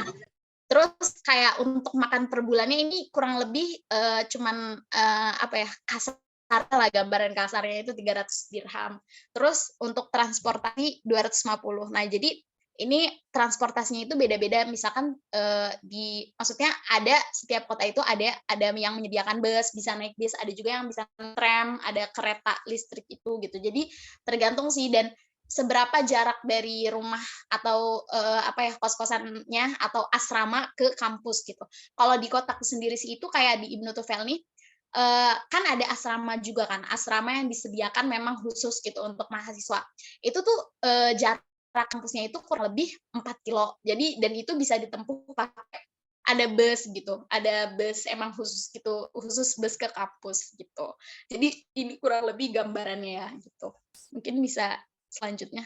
terus kayak untuk makan per bulannya ini kurang lebih cuman kasar lah, gambaran kasarnya itu 300 dirham. Terus untuk transportasi 250. Nah, jadi ini transportasinya itu beda-beda, misalkan maksudnya ada setiap kota itu ada yang menyediakan bus, bisa naik bis, ada juga yang bisa tram, ada kereta listrik itu gitu. Jadi tergantung sih, dan seberapa jarak dari rumah atau kos-kosannya atau asrama ke kampus gitu. Kalau di kotaku sendiri sih itu kayak di Ibnu Tufel nih, kan ada asrama juga kan, asrama yang disediakan memang khusus gitu untuk mahasiswa. Itu tuh jarak kampusnya itu kurang lebih 4 kilo. Jadi, dan itu bisa ditempuh pakai ada bus gitu, ada bus emang khusus gitu, khusus bus ke kampus gitu. Jadi ini kurang lebih gambarannya ya gitu. Mungkin bisa selanjutnya.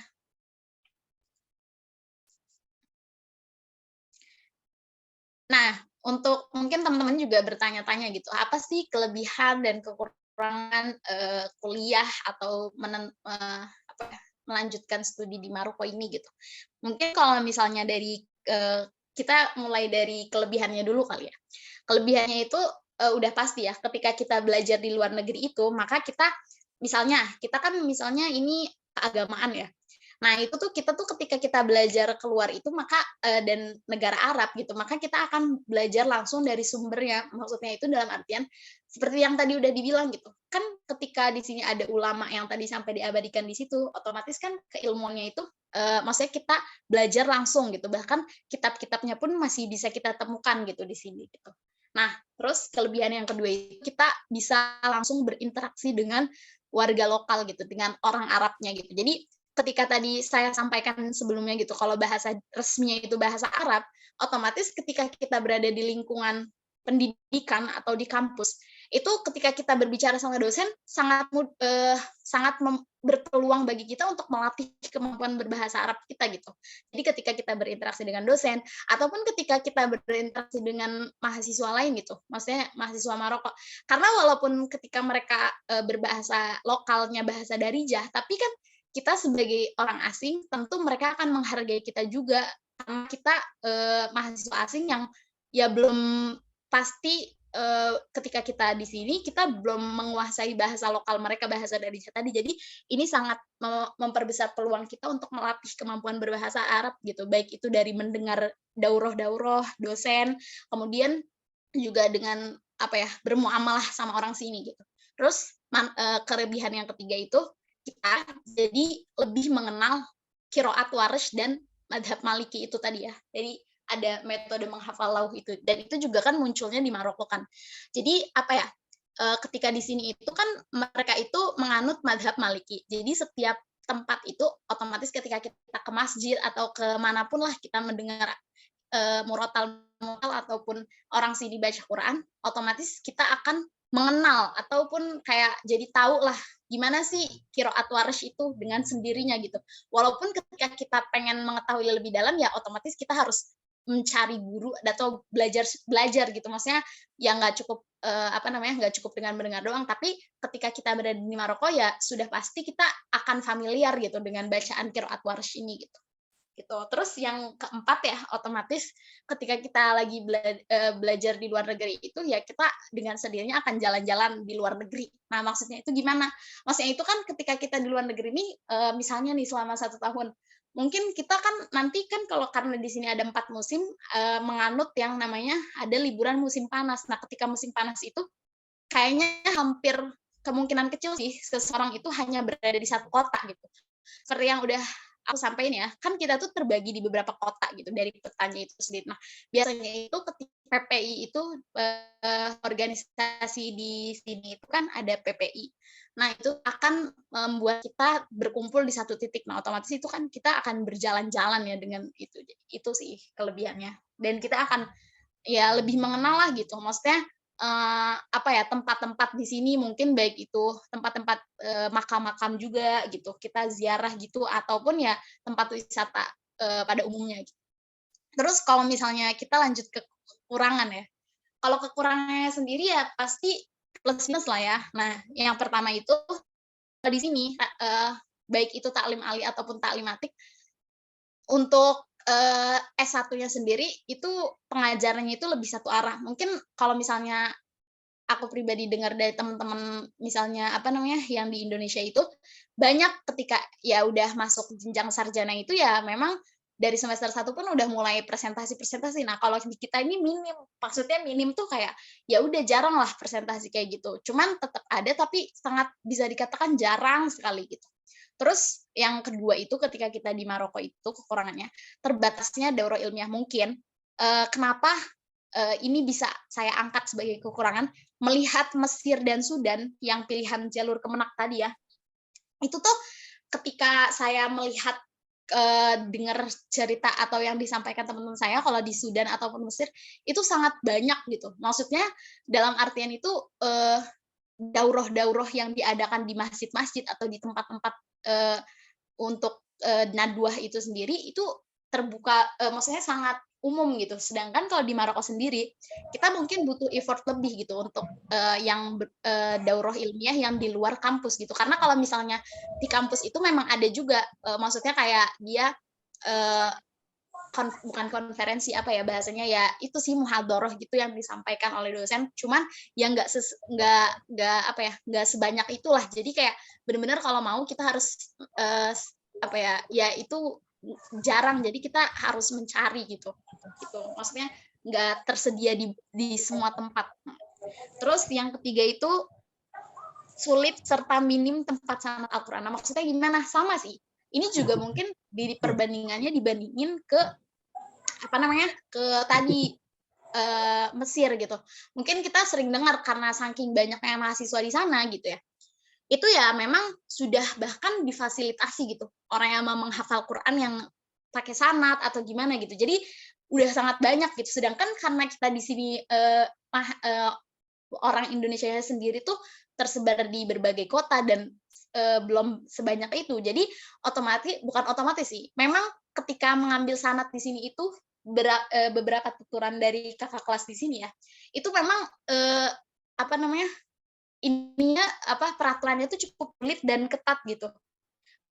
Nah, untuk mungkin teman-teman juga bertanya-tanya gitu, apa sih kelebihan dan kekurangan kuliah atau melanjutkan studi di Maroko ini gitu. Mungkin kalau misalnya dari kita mulai dari kelebihannya dulu kali ya. Kelebihannya itu udah pasti ya, ketika kita belajar di luar negeri itu, maka kita kan misalnya ini keagamaan ya. Nah, itu tuh kita tuh ketika kita belajar keluar itu maka dan negara Arab gitu, maka kita akan belajar langsung dari sumbernya. Maksudnya itu dalam artian seperti yang tadi udah dibilang gitu. Kan ketika di sini ada ulama yang tadi sampai diabadikan di situ, otomatis kan keilmuannya itu maksudnya kita belajar langsung gitu. Bahkan kitab-kitabnya pun masih bisa kita temukan gitu di sini gitu. Nah, terus kelebihan yang kedua itu kita bisa langsung berinteraksi dengan warga lokal gitu, dengan orang Arabnya gitu. Jadi ketika tadi saya sampaikan sebelumnya gitu, kalau bahasa resminya itu bahasa Arab, otomatis ketika kita berada di lingkungan pendidikan atau di kampus, itu ketika kita berbicara sama dosen sangat berpeluang bagi kita untuk melatih kemampuan berbahasa Arab kita gitu. Jadi ketika kita berinteraksi dengan dosen ataupun ketika kita berinteraksi dengan mahasiswa lain gitu, maksudnya mahasiswa Maroko, karena walaupun ketika mereka berbahasa lokalnya bahasa Darijah, tapi kan kita sebagai orang asing tentu mereka akan menghargai kita juga, karena kita mahasiswa asing yang ya belum pasti ketika kita di sini kita belum menguasai bahasa lokal mereka, bahasa Darijah tadi. Jadi ini sangat memperbesar peluang kita untuk melatih kemampuan berbahasa Arab gitu, baik itu dari mendengar daurah dosen, kemudian juga dengan bermuamalah sama orang sini gitu. Terus kelebihan yang ketiga itu kita jadi lebih mengenal qiraat Warsh dan madhab Maliki itu tadi ya. Jadi ada metode menghafal lauh itu, dan itu juga kan munculnya di Maroko kan. Jadi ketika di sini itu kan mereka itu menganut madhab Maliki. Jadi setiap tempat itu otomatis ketika kita ke masjid atau kemanapun lah kita mendengar murotal ataupun orang sini baca Quran, otomatis kita akan mengenal ataupun kayak jadi tahu lah gimana sih qiraat Warsh itu dengan sendirinya gitu. Walaupun ketika kita pengen mengetahui lebih dalam ya otomatis kita harus mencari guru atau belajar gitu. Maksudnya ya nggak cukup nggak cukup dengan mendengar doang, tapi ketika kita berada di Maroko ya sudah pasti kita akan familiar gitu dengan bacaan qiraat Warsh ini gitu. gitu. Terus yang keempat ya, otomatis ketika kita lagi belajar di luar negeri itu ya kita dengan sendirinya akan jalan-jalan di luar negeri. Nah, maksudnya itu gimana? Maksudnya itu kan ketika kita di luar negeri nih, misalnya nih selama 1 tahun, mungkin kita kan nanti kan kalau karena di sini ada 4 musim, menganut yang namanya ada liburan musim panas. Nah, ketika musim panas itu kayaknya hampir kemungkinan kecil sih seseorang itu hanya berada di satu kota gitu. Seperti yang udah aku sampaikan ya, kan kita tuh terbagi di beberapa kota gitu dari petanya itu sendiri. Nah, biasanya itu ketika PPI itu organisasi di sini itu kan ada PPI. Nah, itu akan membuat kita berkumpul di satu titik. Nah, otomatis itu kan kita akan berjalan-jalan ya dengan itu. Itu sih kelebihannya. Dan kita akan ya lebih mengenal lah gitu. Maksudnya apa ya, tempat-tempat di sini mungkin baik itu tempat-tempat makam-makam juga gitu, kita ziarah gitu ataupun ya tempat wisata pada umumnya. Gitu. Terus kalau misalnya kita lanjut ke kekurangan ya, kalau kekurangannya sendiri ya pasti plus minus lah ya. Nah, yang pertama itu di sini baik itu taklim ali ataupun taklim atik untuk S1-nya sendiri itu pengajarannya itu lebih satu arah. Mungkin kalau misalnya aku pribadi dengar dari teman-teman misalnya apa namanya yang di Indonesia itu banyak ketika ya udah masuk jenjang sarjana itu ya memang dari semester 1 pun udah mulai presentasi-presentasi. Nah, kalau di kita ini minim. Maksudnya minim tuh kayak ya udah jarang lah presentasi kayak gitu. Cuman tetap ada tapi sangat bisa dikatakan jarang sekali gitu. Terus yang kedua itu ketika kita di Maroko itu kekurangannya terbatasnya daurah ilmiah mungkin. Kenapa ini bisa saya angkat sebagai kekurangan? Melihat Mesir dan Sudan yang pilihan jalur kemenak tadi ya, itu tuh ketika saya melihat dengar cerita atau yang disampaikan teman-teman saya kalau di Sudan ataupun Mesir itu sangat banyak gitu. Maksudnya dalam artian itu daurah-daurah yang diadakan di masjid-masjid atau di tempat-tempat untuk nadwah itu sendiri itu terbuka, maksudnya sangat umum gitu. Sedangkan kalau di Maroko sendiri kita mungkin butuh effort lebih gitu untuk yang daurah ilmiah yang di luar kampus gitu. Karena kalau misalnya di kampus itu memang ada juga, maksudnya kayak dia bukan konferensi apa ya bahasanya ya itu sih muhadharah gitu yang disampaikan oleh dosen. Cuman yang nggak sebanyak itulah. Jadi kayak benar-benar kalau mau kita harus apa ya itu jarang. Jadi kita harus mencari gitu. Maksudnya nggak tersedia di semua tempat. Terus yang ketiga itu sulit serta minim tempat sanad Al-Quran. Nah, maksudnya gimana? Sama sih. Ini juga mungkin di perbandingannya dibandingin ke apa namanya ke tadi Mesir gitu. Mungkin kita sering dengar karena saking banyaknya mahasiswa di sana gitu ya. Itu ya memang sudah bahkan difasilitasi gitu. Orang yang mau menghafal Quran yang pakai sanad atau gimana gitu. Jadi udah sangat banyak gitu. Sedangkan karena kita di sini orang Indonesia sendiri tuh tersebar di berbagai kota dan belum sebanyak itu. Jadi bukan otomatis sih. Memang ketika mengambil sanad di sini itu beberapa tuturan dari kakak kelas di sini ya. Itu memang apa namanya? Ininya peraturannya itu cukup sulit dan ketat gitu.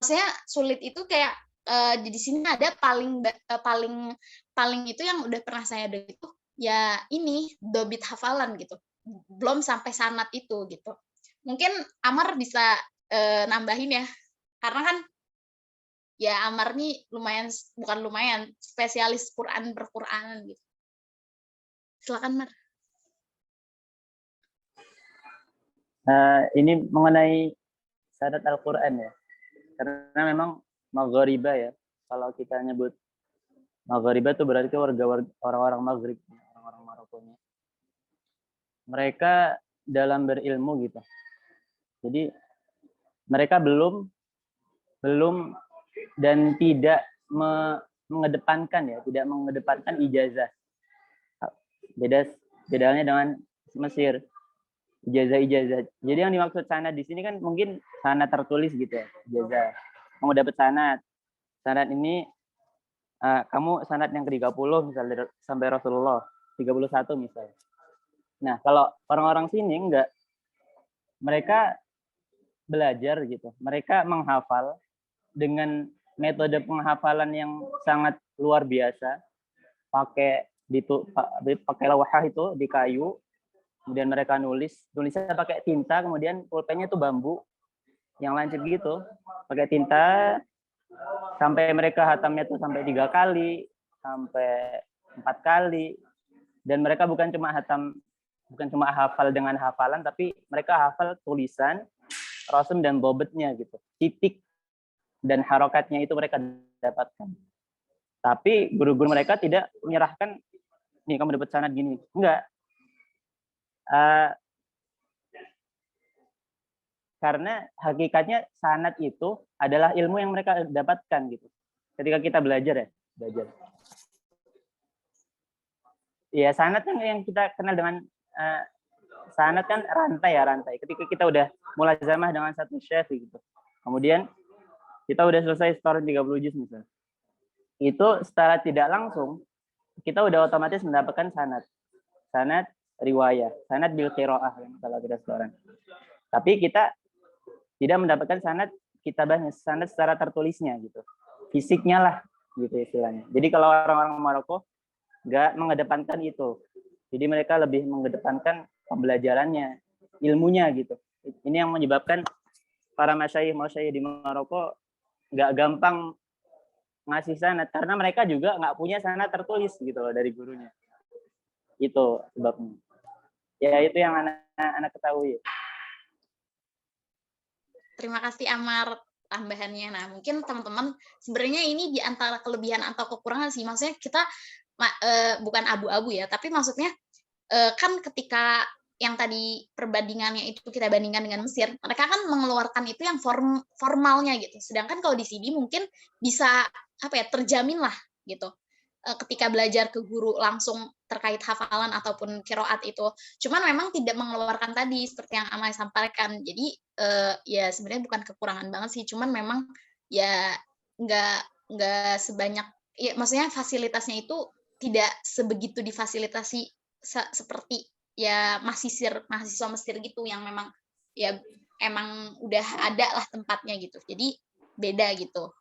Maksudnya sulit itu kayak di sini ada paling itu yang udah pernah saya dengar itu ya ini dobit hafalan gitu. Belum sampai sanad itu gitu. Mungkin Amar bisa nambahin ya. Karena kan ya Amar nih bukan lumayan spesialis Quran per-Quranan gitu. Silakan Mar. Ini mengenai sanad Al-Quran ya. Karena memang Maghriba ya. Kalau kita nyebut Maghriba itu berarti orang-orang Maghrib, orang-orang Marokonya. Mereka dalam berilmu gitu. Jadi mereka belum dan tidak mengedepankan ijazah. Bedanya dengan Mesir. Ijazah. Jadi yang dimaksud sanad di sini kan mungkin sanad tertulis gitu ya, ijazah. Kamu dapat sanad. Sanad ini kamu sanad yang ke-30 misalnya sampai Rasulullah 31 misalnya. Nah, kalau orang-orang sini enggak, mereka belajar gitu. Mereka menghafal dengan metode penghafalan yang sangat luar biasa, pakai pakai lawah itu di kayu, kemudian mereka tulisnya pakai tinta, kemudian pulpennya itu bambu yang lancip gitu, pakai tinta, sampai mereka hatamnya tuh sampai 3 kali, sampai 4 kali, dan mereka bukan cuma hafal dengan hafalan, tapi mereka hafal tulisan, rasm dan bobotnya gitu, titik dan harokatnya itu mereka dapatkan. Tapi guru-guru mereka tidak menyerahkan, nih kamu dapat sanad gini, enggak. Karena hakikatnya sanad itu adalah ilmu yang mereka dapatkan gitu. Ketika kita belajar. Ya sanad kan yang kita kenal dengan sanad kan rantai. Ketika kita udah mulazamah dengan satu syekh gitu. Kemudian kita udah selesai setoran 30 juz misalnya. Itu secara tidak langsung kita udah otomatis mendapatkan sanad. Sanad riwayah, sanad bil qiraah kalau kita setoran. Tapi kita tidak mendapatkan sanad kitabahnya, sanad secara tertulisnya gitu. Fisiknya lah gitu istilahnya. Jadi kalau orang-orang Maroko nggak mengedepankan itu. Jadi mereka lebih mengedepankan pembelajarannya, ilmunya gitu. Ini yang menyebabkan para masyayikh di Maroko nggak gampang ngasih sanad karena mereka juga nggak punya sanad tertulis gitu loh dari gurunya. Itu sebabnya. Ya itu yang anak ketahui. Terima kasih Amar tambahannya. Nah, mungkin teman-teman sebenarnya ini di antara kelebihan atau kekurangan sih. Maksudnya kita bukan abu-abu ya, tapi maksudnya kan ketika yang tadi perbandingannya itu kita bandingkan dengan Mesir, mereka kan mengeluarkan itu yang formalnya gitu. Sedangkan kalau di sini mungkin bisa terjamin lah gitu. Ketika belajar ke guru langsung terkait hafalan ataupun qiraat itu. Cuman memang tidak mengeluarkan tadi seperti yang Amai sampaikan. Jadi ya sebenarnya bukan kekurangan banget sih, cuman memang ya nggak sebanyak ya maksudnya fasilitasnya itu tidak sebegitu difasilitasi seperti ya mahasiswa Mesir gitu yang memang ya emang udah ada lah tempatnya gitu. Jadi beda gitu.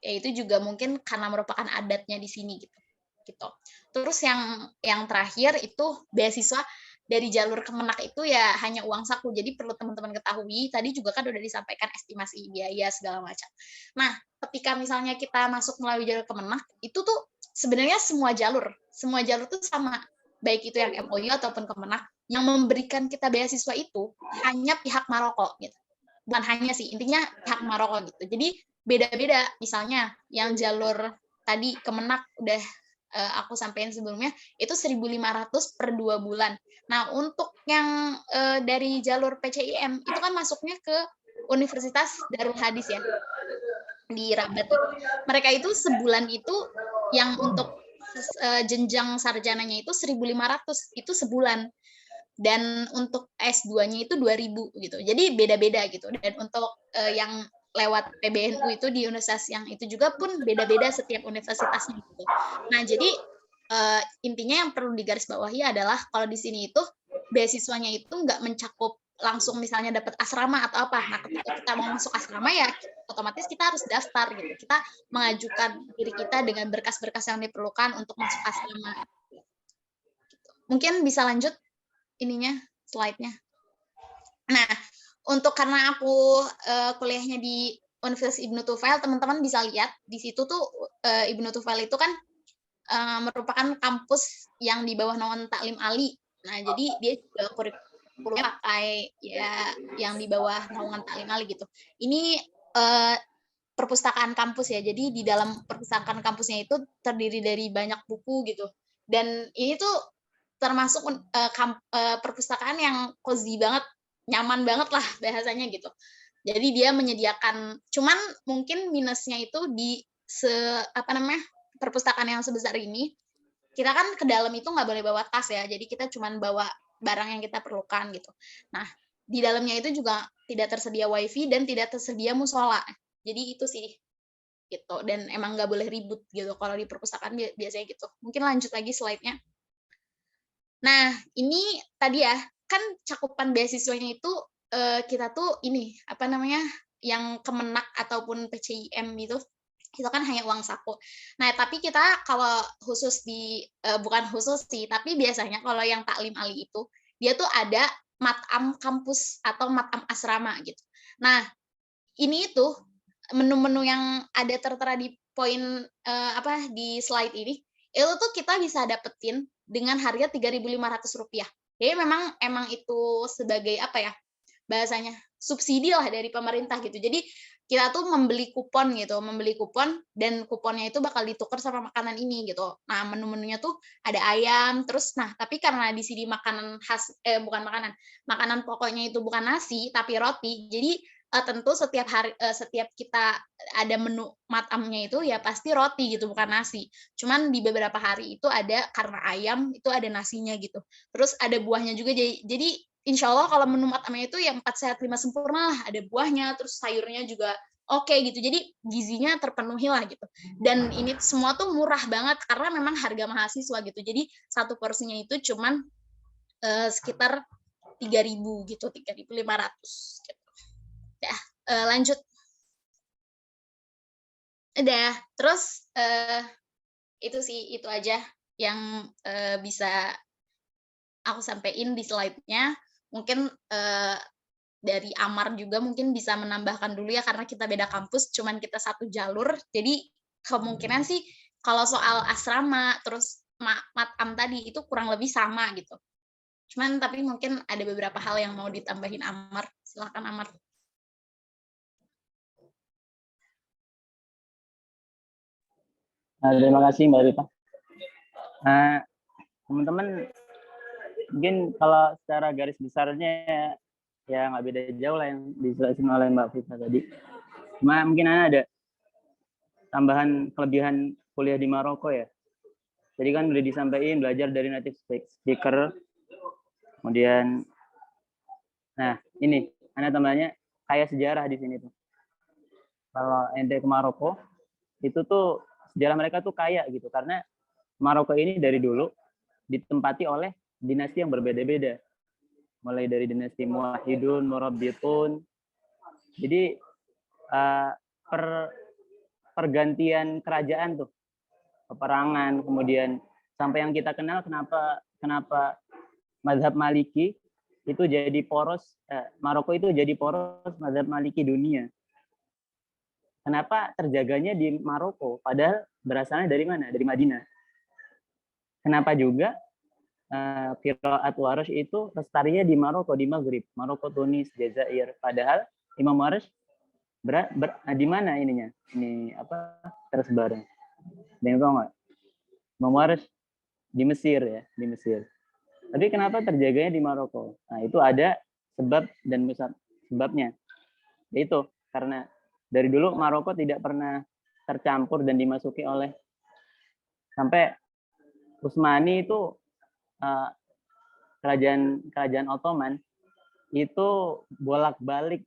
Ya itu juga mungkin karena merupakan adatnya di sini gitu. Terus yang terakhir itu beasiswa dari jalur Kemenak itu ya hanya uang saku. Jadi perlu teman-teman ketahui, tadi juga kan udah disampaikan estimasi biaya segala macam. Nah, ketika misalnya kita masuk melalui jalur Kemenak, itu tuh sebenarnya semua jalur tuh sama, baik itu yang MOU ataupun Kemenak, yang memberikan kita beasiswa itu hanya pihak Maroko gitu. Bukan hanya sih, intinya pihak Maroko gitu. Jadi beda-beda, misalnya yang jalur tadi Kemenak udah aku sampaikan sebelumnya itu 1.500 per 2 bulan. Nah, untuk yang dari jalur PCIM itu kan masuknya ke Universitas Darul Hadis ya di Rabat. Mereka itu sebulan itu yang untuk jenjang sarjananya itu 1.500 itu sebulan. Dan untuk S2-nya itu 2.000 gitu. Jadi beda-beda gitu. Dan untuk yang lewat PBNU itu di universitas yang itu juga pun beda-beda setiap universitasnya gitu. Nah, jadi intinya yang perlu digarisbawahi adalah kalau di sini itu beasiswanya itu nggak mencakup langsung misalnya dapat asrama atau apa. Nah, ketika kita mau masuk asrama ya otomatis kita harus daftar gitu. Kita mengajukan diri kita dengan berkas-berkas yang diperlukan untuk masuk asrama. Mungkin bisa lanjut ininya slide-nya. Nah, untuk karena aku kuliahnya di Universitas Ibnu Tufail, teman-teman bisa lihat di situ tuh Ibnu Tufail itu kan merupakan kampus yang di bawah naungan Taklim Ali. Nah, jadi dia juga kurikulumnya pakai ya yang di bawah naungan Taklim Ali gitu. Ini perpustakaan kampus ya. Jadi di dalam perpustakaan kampusnya itu terdiri dari banyak buku gitu. Dan ini tuh termasuk perpustakaan yang cozy banget, nyaman banget lah bahasanya gitu. Jadi dia menyediakan, cuman mungkin minusnya itu di perpustakaan yang sebesar ini, kita kan ke dalam itu nggak boleh bawa tas ya, jadi kita cuman bawa barang yang kita perlukan gitu. Nah, di dalamnya itu juga tidak tersedia wifi dan tidak tersedia musola. Jadi itu sih gitu, dan emang nggak boleh ribut gitu kalau di perpustakaan biasanya gitu. Mungkin lanjut lagi slide-nya. Nah, ini tadi ya, kan cakupan beasiswanya itu kita tuh ini, yang Kemenak ataupun PCIM itu, itu kan hanya uang saku. Nah, tapi kita kalau khusus di bukan khusus sih, tapi biasanya kalau yang taklim ali itu dia tuh ada matam kampus atau matam asrama gitu. Nah, ini itu menu-menu yang ada tertera di poin di slide ini, itu tuh kita bisa dapetin dengan harga Rp3.500. Jadi emang itu sebagai apa ya? Bahasanya subsidi lah dari pemerintah gitu. Jadi kita tuh membeli kupon dan kuponnya itu bakal ditukar sama makanan ini gitu. Nah, menu-menunya tuh ada ayam, terus tapi karena di sini makanan khas bukan makanan pokoknya itu bukan nasi tapi roti. Jadi tentu setiap hari setiap kita ada menu matamnya itu ya pasti roti gitu bukan nasi. Cuman di beberapa hari itu ada karena ayam itu ada nasinya gitu. Terus ada buahnya juga jadi insya Allah kalau menu matamnya itu ya 4 sehat 5 sempurna lah, ada buahnya, terus sayurnya juga oke gitu. Jadi gizinya terpenuhi lah gitu. Dan ini semua tuh murah banget karena memang harga mahasiswa gitu. Jadi satu porsinya itu cuman sekitar 3.000 gitu, 3.500 gitu. Ya, lanjut. Udah, terus itu aja yang bisa aku sampaikan di slide-nya. Mungkin dari Amar juga mungkin bisa menambahkan dulu ya karena kita beda kampus, cuman kita satu jalur. Jadi kemungkinan sih kalau soal asrama terus matam tadi itu kurang lebih sama gitu. Cuman tapi mungkin ada beberapa hal yang mau ditambahin Amar. Silakan Amar. Terima kasih Mbak Rita. Teman-teman, mungkin kalau secara garis besarnya ya nggak beda jauh lah yang dijelasin oleh Mbak Vita tadi. Cuma mungkin ada tambahan kelebihan kuliah di Maroko ya. Jadi kan udah disampaikan belajar dari native speaker. Kemudian, ini ada tambahannya kayak sejarah di sini tuh. Kalau ente ke Maroko, itu tuh sejarah mereka tuh kaya gitu karena Maroko ini dari dulu ditempati oleh dinasti yang berbeda-beda. Mulai dari dinasti Muwahhidun, Murabbitun. Jadi pergantian kerajaan tuh, peperangan, kemudian sampai yang kita kenal kenapa mazhab Maliki itu jadi poros, Maroko itu jadi poros mazhab Maliki dunia. Kenapa terjaganya di Maroko, padahal berasalnya dari mana? Dari Madinah. Kenapa juga qiraat Warsh itu lestarinya di Maroko, di Maghrib, Maroko, Tunis, Jazair. Padahal Imam Warsh di mana ininya? Ini apa tersebar? Dan tahu nggak? Imam Warsh di Mesir ya, di Mesir. Tapi kenapa terjaganya di Maroko? Nah, itu ada sebab dan sebabnya. Yaitu karena dari dulu Maroko tidak pernah tercampur dan dimasuki oleh sampai Utsmani itu kerajaan Ottoman itu bolak-balik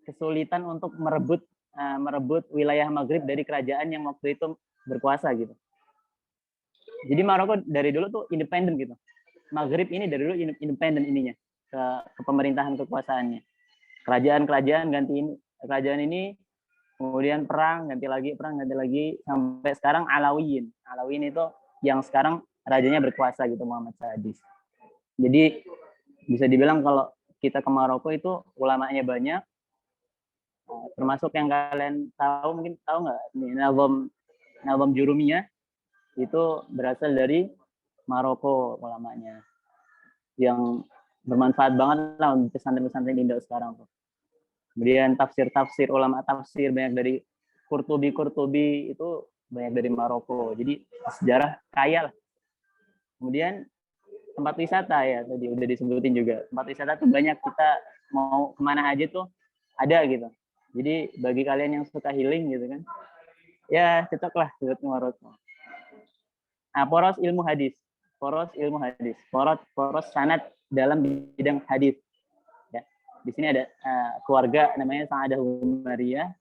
kesulitan untuk merebut wilayah Maghrib dari kerajaan yang waktu itu berkuasa gitu. Jadi Maroko dari dulu tuh independen gitu. Maghrib ini dari dulu independen ininya ke pemerintahan kekuasaannya. Kerajaan ganti ini, kerajaan ini kemudian perang ganti lagi sampai sekarang Alawiyin. Alawiyin itu yang sekarang rajanya berkuasa gitu, Muhammad Sadis. Jadi bisa dibilang kalau kita ke Maroko itu ulamanya banyak, termasuk yang kalian tahu mungkin tahu nggak Nazom Jurumiyah itu berasal dari Maroko ulamanya yang bermanfaat banget lah untuk pesantren-pesantren Indo sekarang tuh. Kemudian tafsir ulama tafsir banyak dari Qurtubi itu banyak dari Maroko. Jadi sejarah kaya lah. Kemudian tempat wisata ya tadi udah disebutin juga. Tempat wisata tuh banyak, kita mau kemana aja tuh ada gitu. Jadi bagi kalian yang suka healing gitu kan, ya cocok lah ke Maroko. Nah, poros ilmu hadis, poros sanad dalam bidang hadis. Ya, di sini ada keluarga namanya Sa'adah Umariyah.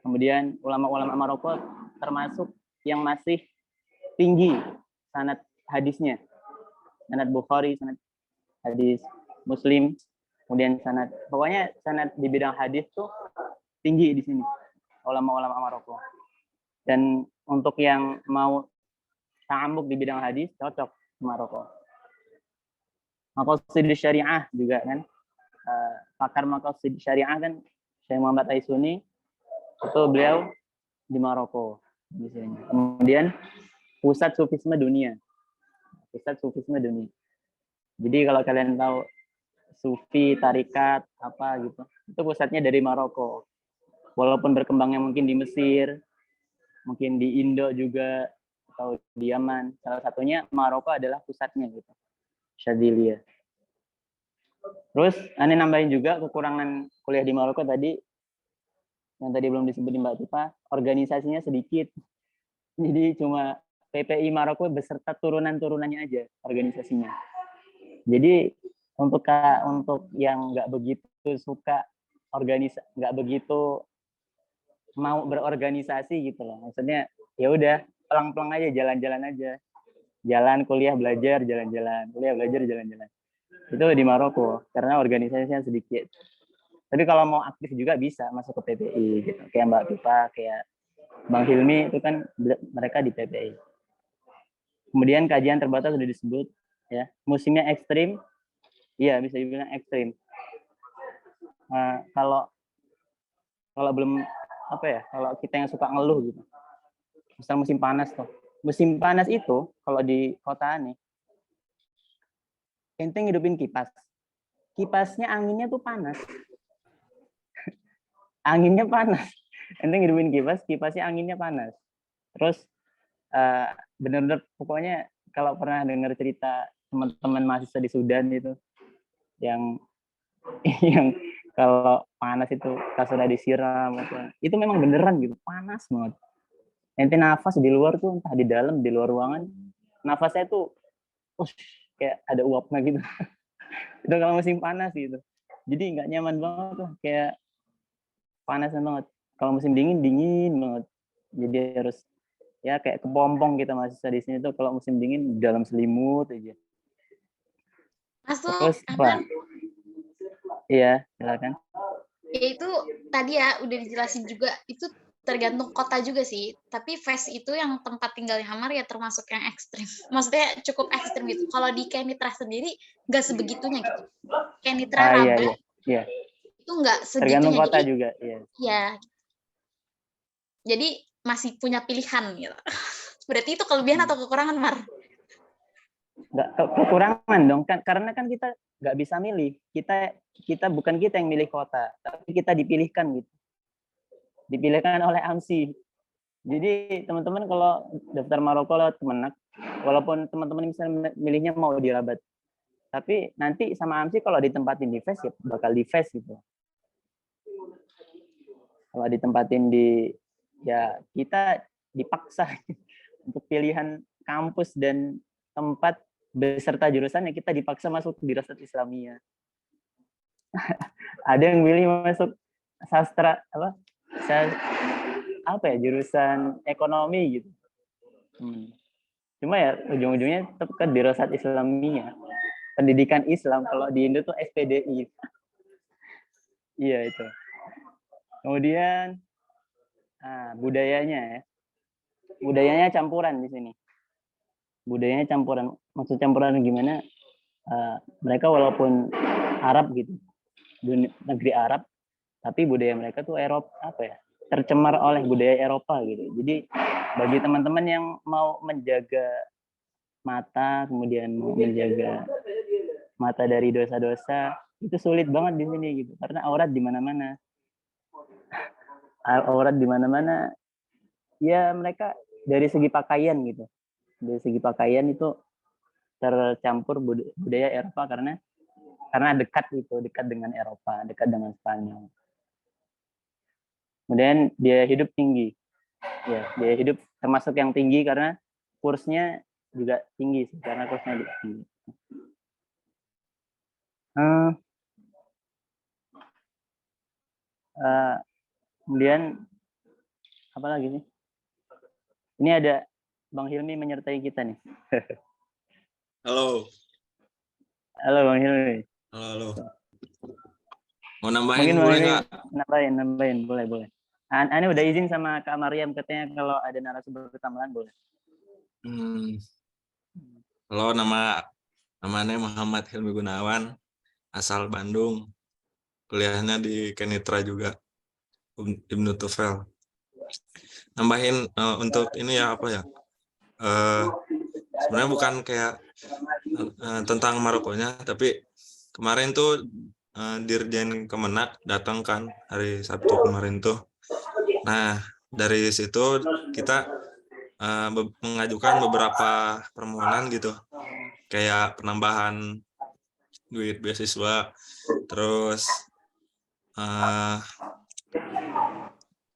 Kemudian ulama-ulama Maroko termasuk yang masih tinggi sanad hadisnya. Sanad Bukhari, sanad hadis Muslim, kemudian pokoknya sanad di bidang hadis tuh tinggi di sini ulama-ulama Maroko. Dan untuk yang mau ta'amuk di bidang hadis cocok ke Maroko. Maqasid syariah juga kan, pakar maqasid syariah kan Syekh Muhammad Aisuni, itu beliau di Maroko di sini. Kemudian pusat sufisme dunia. Jadi kalau kalian tahu sufi, tarikat, apa gitu, itu pusatnya dari Maroko. Walaupun berkembangnya mungkin di Mesir, mungkin di Indo juga, atau di Yaman. Salah satunya Maroko adalah pusatnya gitu. Syadziliyah. Terus Ane nambahin juga kekurangan kuliah di Maroko tadi, yang tadi belum disebutin Mbak Tifa, organisasinya sedikit. Jadi cuma PPI Maroko beserta turunan-turunannya aja organisasinya. Jadi untuk yang nggak begitu suka nggak begitu mau berorganisasi gitu loh. Maksudnya ya udah pelang-pelang aja, jalan-jalan aja. Jalan, kuliah, belajar, jalan-jalan. Kuliah, belajar, jalan-jalan. Itu di Maroko karena organisasinya sedikit. Tapi kalau mau aktif juga bisa masuk ke PPI gitu. Kayak Mbak Tifa, kayak Bang Hilmi itu kan mereka di PPI. Kemudian kajian terbatas sudah disebut ya. Musimnya ekstrim. Iya, bisa dibilang ekstrim. Kalau belum apa ya, kalau kita yang suka ngeluh gitu. Misal musim panas tuh. Musim panas itu kalau di kota nih, ente ngidupin kipas. Kipasnya anginnya tuh panas. Anginnya panas. Ente ngidupin kipas, kipasnya anginnya panas. Terus benar-benar pokoknya kalau pernah dengar cerita teman-teman mahasiswa di Sudan itu yang kalau panas itu kasurnya disiram apa. Itu memang beneran gitu, panas banget. Ente nafas di luar tuh entah di dalam di luar ruangan, nafasnya tuh kayak ada uapnya gitu. Itu kalau musim panas gitu. Jadi nggak nyaman banget tuh, kayak panas banget. Kalau musim dingin banget. Jadi harus ya kayak kepompong kita mahasiswa di sini tuh kalau musim dingin dalam selimut aja. Masuk Terus apa? Iya, silakan. Ya itu tadi ya udah dijelasin juga, itu tergantung kota juga sih. Tapi Fes itu yang tempat tinggalnya Amar ya termasuk yang ekstrim. Maksudnya cukup ekstrim gitu. Kalau di Kenitra sendiri nggak sebegitunya gitu. Kenitra Rabat iya. itu nggak Tergantung segitunya. kota Jadi, juga, iya. ya. Jadi masih punya pilihan gitu. Berarti itu kelebihan atau kekurangan, Mar? Nggak kekurangan dong kan, karena kan kita nggak bisa milih. Kita bukan kita yang milih kota, tapi kita dipilihkan gitu. Dipilihkan oleh AMSI. Jadi teman-teman kalau daftar Maroko lewat Kemenak, walaupun teman-teman misalnya milihnya mau di Rabat, tapi nanti sama AMSI kalau ditempatin di FES ya bakal di FES gitu. Kalau ditempatin di, ya kita dipaksa untuk pilihan kampus dan tempat beserta jurusan yang kita dipaksa masuk di Dirasat Islamiyah. Ada yang milih masuk sastra apa ya, jurusan ekonomi gitu. Cuma ya ujung-ujungnya tetap ke Dirasat Islamiyah. Pendidikan Islam, kalau di Indo tuh SPDI. Iya itu. Kemudian budayanya ya. Budayanya campuran di sini. Budayanya campuran. Maksud campuran gimana? Mereka walaupun Arab gitu, negeri Arab, tapi budaya mereka tuh Eropa, apa ya, tercemar oleh budaya Eropa gitu. Jadi bagi teman-teman yang mau menjaga mata, kemudian mau menjaga mata dari dosa-dosa, itu sulit banget di sini gitu, karena aurat di mana-mana. Aurat di mana-mana. Ya mereka dari segi pakaian gitu. Dari segi pakaian itu tercampur budaya Eropa karena dekat dengan Eropa, dekat dengan Spanyol. Kemudian biaya hidup tinggi. Ya, biaya hidup termasuk yang tinggi karena kursnya juga tinggi sih, karena kursnya juga tinggi. Kemudian apa lagi sih? Ini ada Bang Hilmi menyertai kita nih. Halo. Halo Bang Hilmi. Halo. Mau nambahin boleh nggak? Nambahin, boleh. Ane udah izin sama Kak Mariam, katanya kalau ada narasumber tambahan boleh. Halo, namanya Muhammad Hilmi Gunawan, asal Bandung. Kuliahnya di Kenitra juga, Ibnu Tufel. Nambahin untuk ini ya apa ya? Sebenarnya bukan kayak tentang Marokonya, tapi kemarin tuh Dirjen Kemenak datang kan hari Sabtu kemarin tuh. Nah, dari situ kita mengajukan beberapa permohonan gitu, kayak penambahan duit beasiswa, terus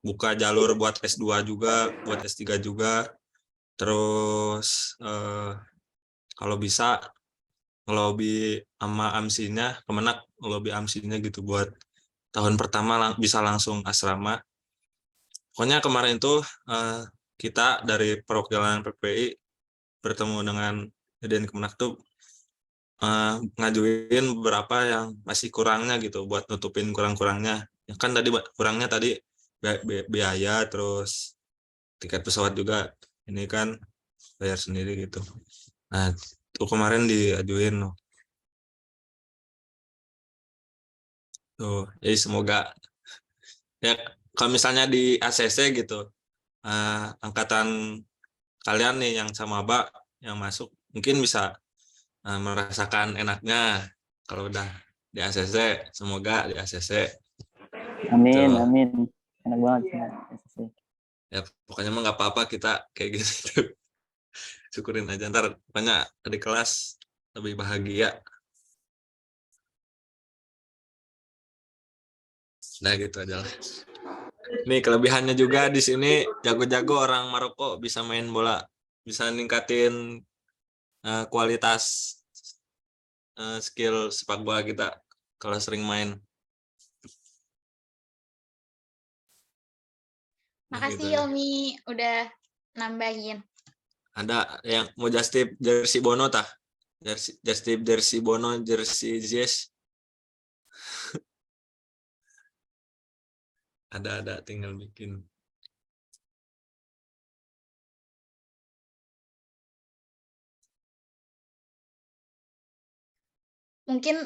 buka jalur buat S2 juga, buat S3 juga, terus kalau bisa ngelobi sama AMSI-nya, Kemenak ngelobi AMSI-nya gitu buat tahun pertama bisa langsung asrama. Pokoknya kemarin tuh kita dari perwakilan PPI bertemu dengan Dirjen Kemenak tuh ngajuin beberapa yang masih kurangnya gitu buat nutupin kurang-kurangnya. Ya kan tadi kurangnya tadi biaya, terus tiket pesawat juga ini kan bayar sendiri gitu. Nah, tuh kemarin diajuin loh. Tuh, jadi semoga ya kalau misalnya di ACC gitu, angkatan kalian nih yang sama Mbak yang masuk mungkin bisa merasakan enaknya kalau udah di ACC. Semoga di ACC. Amin, Tuh. amin. Enak banget sih. Ya pokoknya mah nggak apa-apa kita kayak gitu. Syukurin aja, ntar pokoknya di kelas lebih bahagia. Nah gitu aja lah. Nih kelebihannya juga di sini jago-jago orang Maroko bisa main bola, bisa ningkatin kualitas skill sepak bola kita kalau sering main. Makasih Gitu. Yomi udah nambahin. Ada yang mau just tip jersey Bono tah? Just tip jersey Bono, jersey Ziyech. Ada tinggal bikin. Mungkin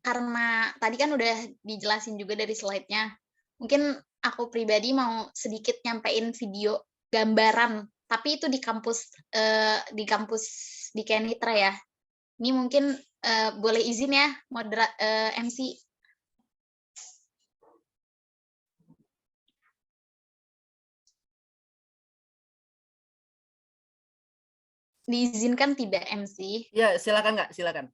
karena tadi kan udah dijelasin juga dari slide-nya. Mungkin aku pribadi mau sedikit nyampein video gambaran, tapi itu di kampus di Kenitra ya. Ini mungkin boleh izin ya MC. Diizinkan tidak MC? Ya, silakan Kak, silakan.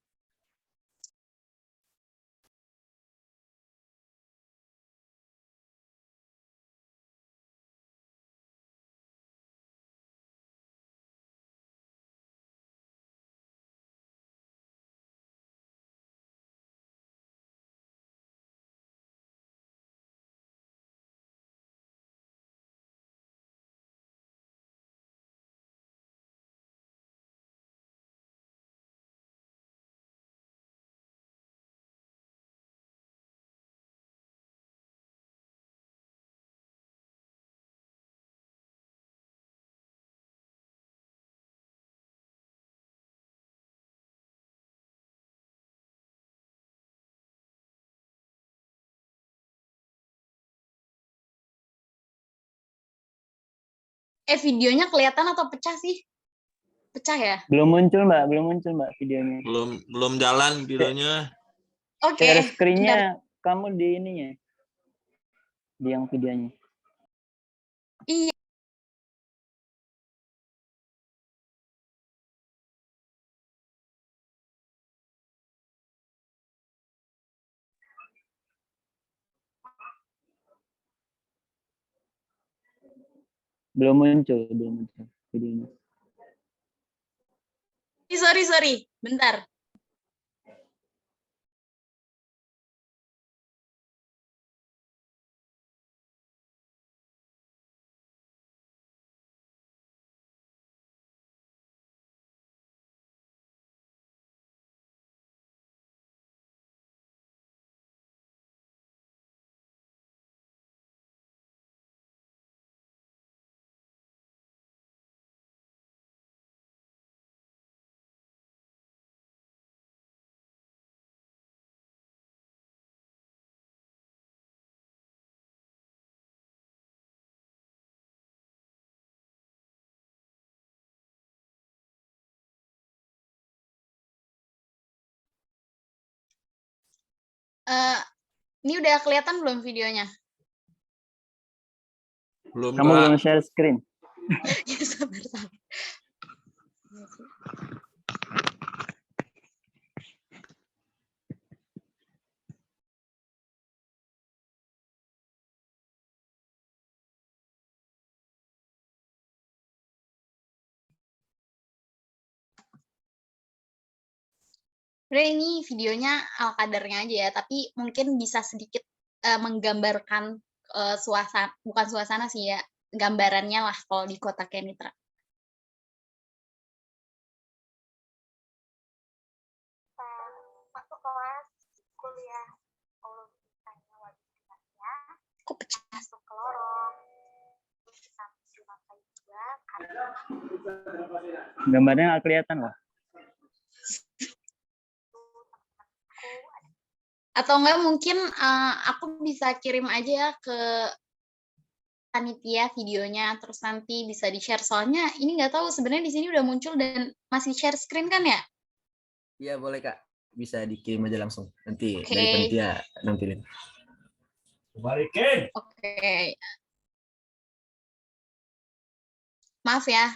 Videonya kelihatan atau pecah sih? Pecah ya? Belum muncul Mbak videonya. Belum jalan videonya. Oke, Share bentar. screen-nya kamu di ininya. Di yang videonya. Iya. Belum muncul videonya. Sorry. Bentar. Ini udah kelihatan belum videonya? Belum, Kamu Kak. belum share screen. Ya, sabar. Sebenarnya ini videonya ala kadarnya aja ya, tapi mungkin bisa sedikit menggambarkan suasana, bukan suasana sih ya, gambarannya lah kalau di kota Kenitra. Masuk kelas kuliah tanya wajib ya. Kok pecah? Masuk ke lorong. Sampai cuma juga karena Gambarnya nggak kelihatan loh. Atau enggak mungkin aku bisa kirim aja ya ke panitia videonya, terus nanti bisa di-share. Soalnya ini nggak tahu sebenarnya di sini udah muncul dan masih share screen kan ya? Iya boleh Kak, bisa dikirim aja langsung. Nanti Oke. dari panitia nampilin. Oke. Maaf ya.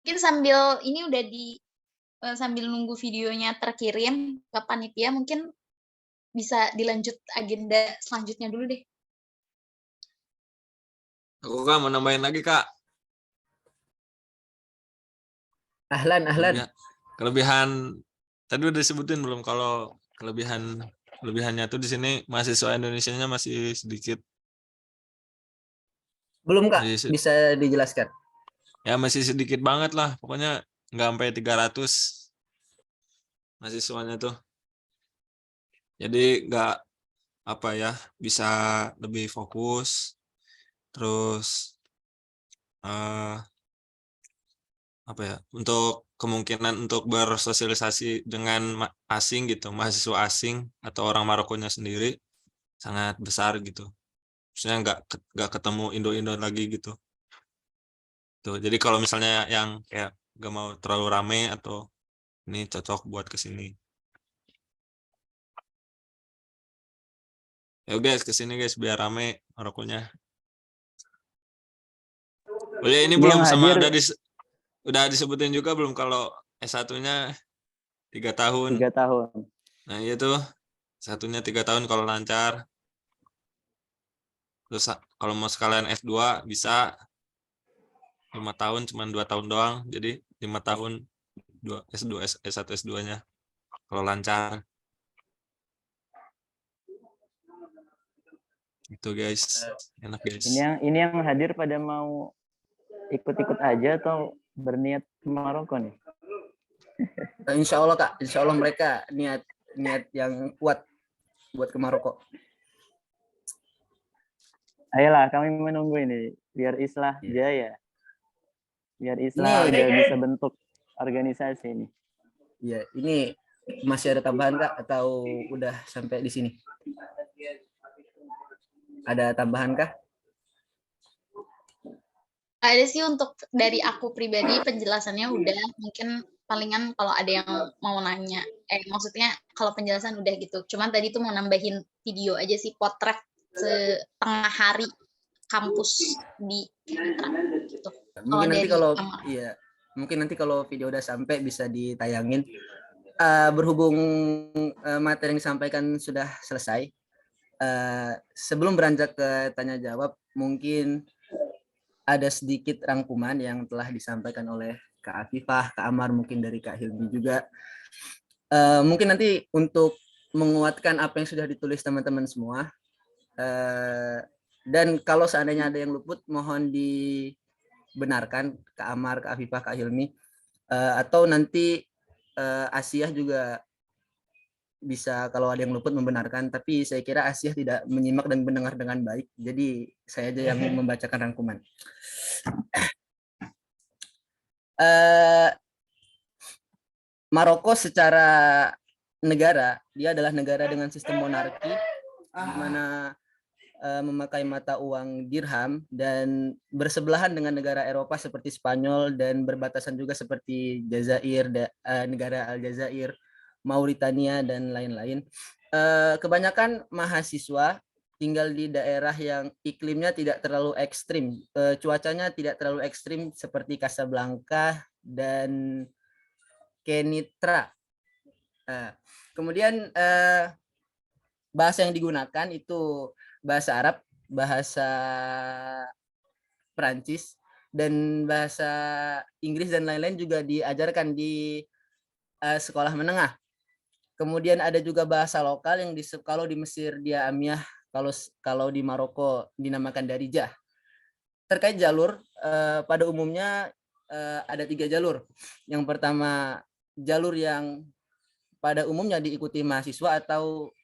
Mungkin sambil ini udah sambil nunggu videonya terkirim ke panitia, mungkin bisa dilanjut agenda selanjutnya dulu deh. Aku Kak mau nambahin lagi, Kak. Ahlan. Kelebihan tadi udah disebutin belum kalau kelebihannya tuh di sini mahasiswa Indonesianya masih sedikit. Belum Kak, Masih, bisa dijelaskan? ya masih sedikit banget lah. Pokoknya nggak sampai 300 mahasiswanya tuh. Jadi nggak apa ya, bisa lebih fokus. Terus apa ya, untuk kemungkinan untuk bersosialisasi dengan asing gitu, mahasiswa asing atau orang Marokonya sendiri sangat besar gitu. Maksudnya nggak ketemu Indo lagi gitu. Tuh, jadi kalau misalnya yang kayak nggak mau terlalu rame atau ini cocok buat kesini. Ya guys, kesini guys biar rame Marokonya. Oh ya, ini Ini belum yang sama hadir udah disebutin juga belum kalau S1-nya 3 tahun. 3 tahun. Nah, iya tuh. Satunya 3 tahun kalau lancar. Terus kalau mau sekalian S2 bisa 5 tahun, cuma 2 tahun doang. Jadi 5 tahun S2, S1, S2-nya kalau lancar. Itu guys, enak guys. Ini yang hadir pada mau ikut-ikut aja atau berniat ke Maroko nih? Insya Allah Kak, insya Allah mereka niat yang kuat buat ke Maroko. Ayolah, kami menunggu ini biar Islah jaya. Biar Islah Ini- udah bisa bentuk organisasi ini. Iya, ini masih ada tambahan Kak atau udah sampai di sini? Ada tambahan kah? Ada sih untuk dari aku pribadi penjelasannya udah, mungkin palingan kalau ada yang mau nanya. Maksudnya kalau penjelasan udah gitu. Cuman tadi tuh mau nambahin video aja sih, potret setengah hari kampus di Kemitra gitu. Mungkin nanti dari kalau Amar. iya, mungkin nanti kalau video udah sampai bisa ditayangin. Berhubung materi yang disampaikan sudah selesai, sebelum beranjak ke tanya jawab, mungkin ada sedikit rangkuman yang telah disampaikan oleh Kak Afifah, Kak Amar, mungkin dari Kak Hilmi juga. Mungkin nanti untuk menguatkan apa yang sudah ditulis teman-teman semua. Dan kalau seandainya ada yang luput, mohon dibenarkan Kak Amar, Kak Afifah, Kak Hilmi. Atau nanti Asiyah juga bisa kalau ada yang luput membenarkan, tapi saya kira Asiyah tidak menyimak dan mendengar dengan baik, jadi saya aja yang membacakan rangkuman. Maroko secara negara, dia adalah negara dengan sistem monarki, di mana memakai mata uang dirham dan bersebelahan dengan negara Eropa seperti Spanyol dan berbatasan juga seperti Jazair, negara Aljazair, Mauritania dan lain-lain. Kebanyakan mahasiswa tinggal di daerah yang iklimnya tidak terlalu ekstrim, cuacanya tidak terlalu ekstrim seperti Casablanca dan Kenitra. Kemudian bahasa yang digunakan itu bahasa Arab, bahasa Perancis, dan bahasa Inggris dan lain-lain juga diajarkan di sekolah menengah. Kemudian ada juga bahasa lokal yang kalau di Mesir dia Amiyah, kalau di Maroko dinamakan Darijah. Terkait jalur, pada umumnya ada 3 jalur. Yang pertama, jalur yang pada umumnya diikuti mahasiswa atau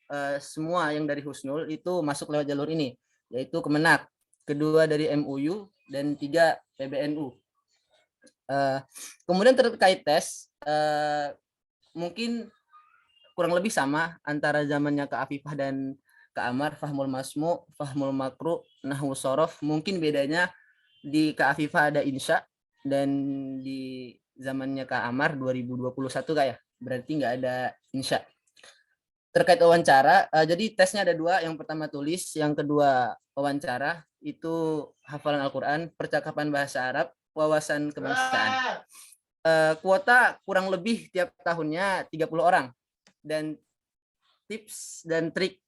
semua yang dari Husnul itu masuk lewat jalur ini, yaitu Kemenak, kedua dari MUU, dan 3 PBNU. Kemudian terkait tes, mungkin kurang lebih sama antara zamannya Kak Afifah dan Kak Amar, Fahmul Masmu, Fahmul Makru, Nahwu Sorof. Mungkin bedanya di Kak Afifah ada Insya, dan di zamannya Kak Amar 2021 Kak ya, berarti nggak ada Insya. Terkait wawancara, jadi tesnya ada 2, yang pertama tulis, yang kedua wawancara. Itu hafalan Al-Quran, percakapan bahasa Arab, wawasan kebangsaan. Kuota kurang lebih tiap tahunnya 30 orang. Dan tips dan trik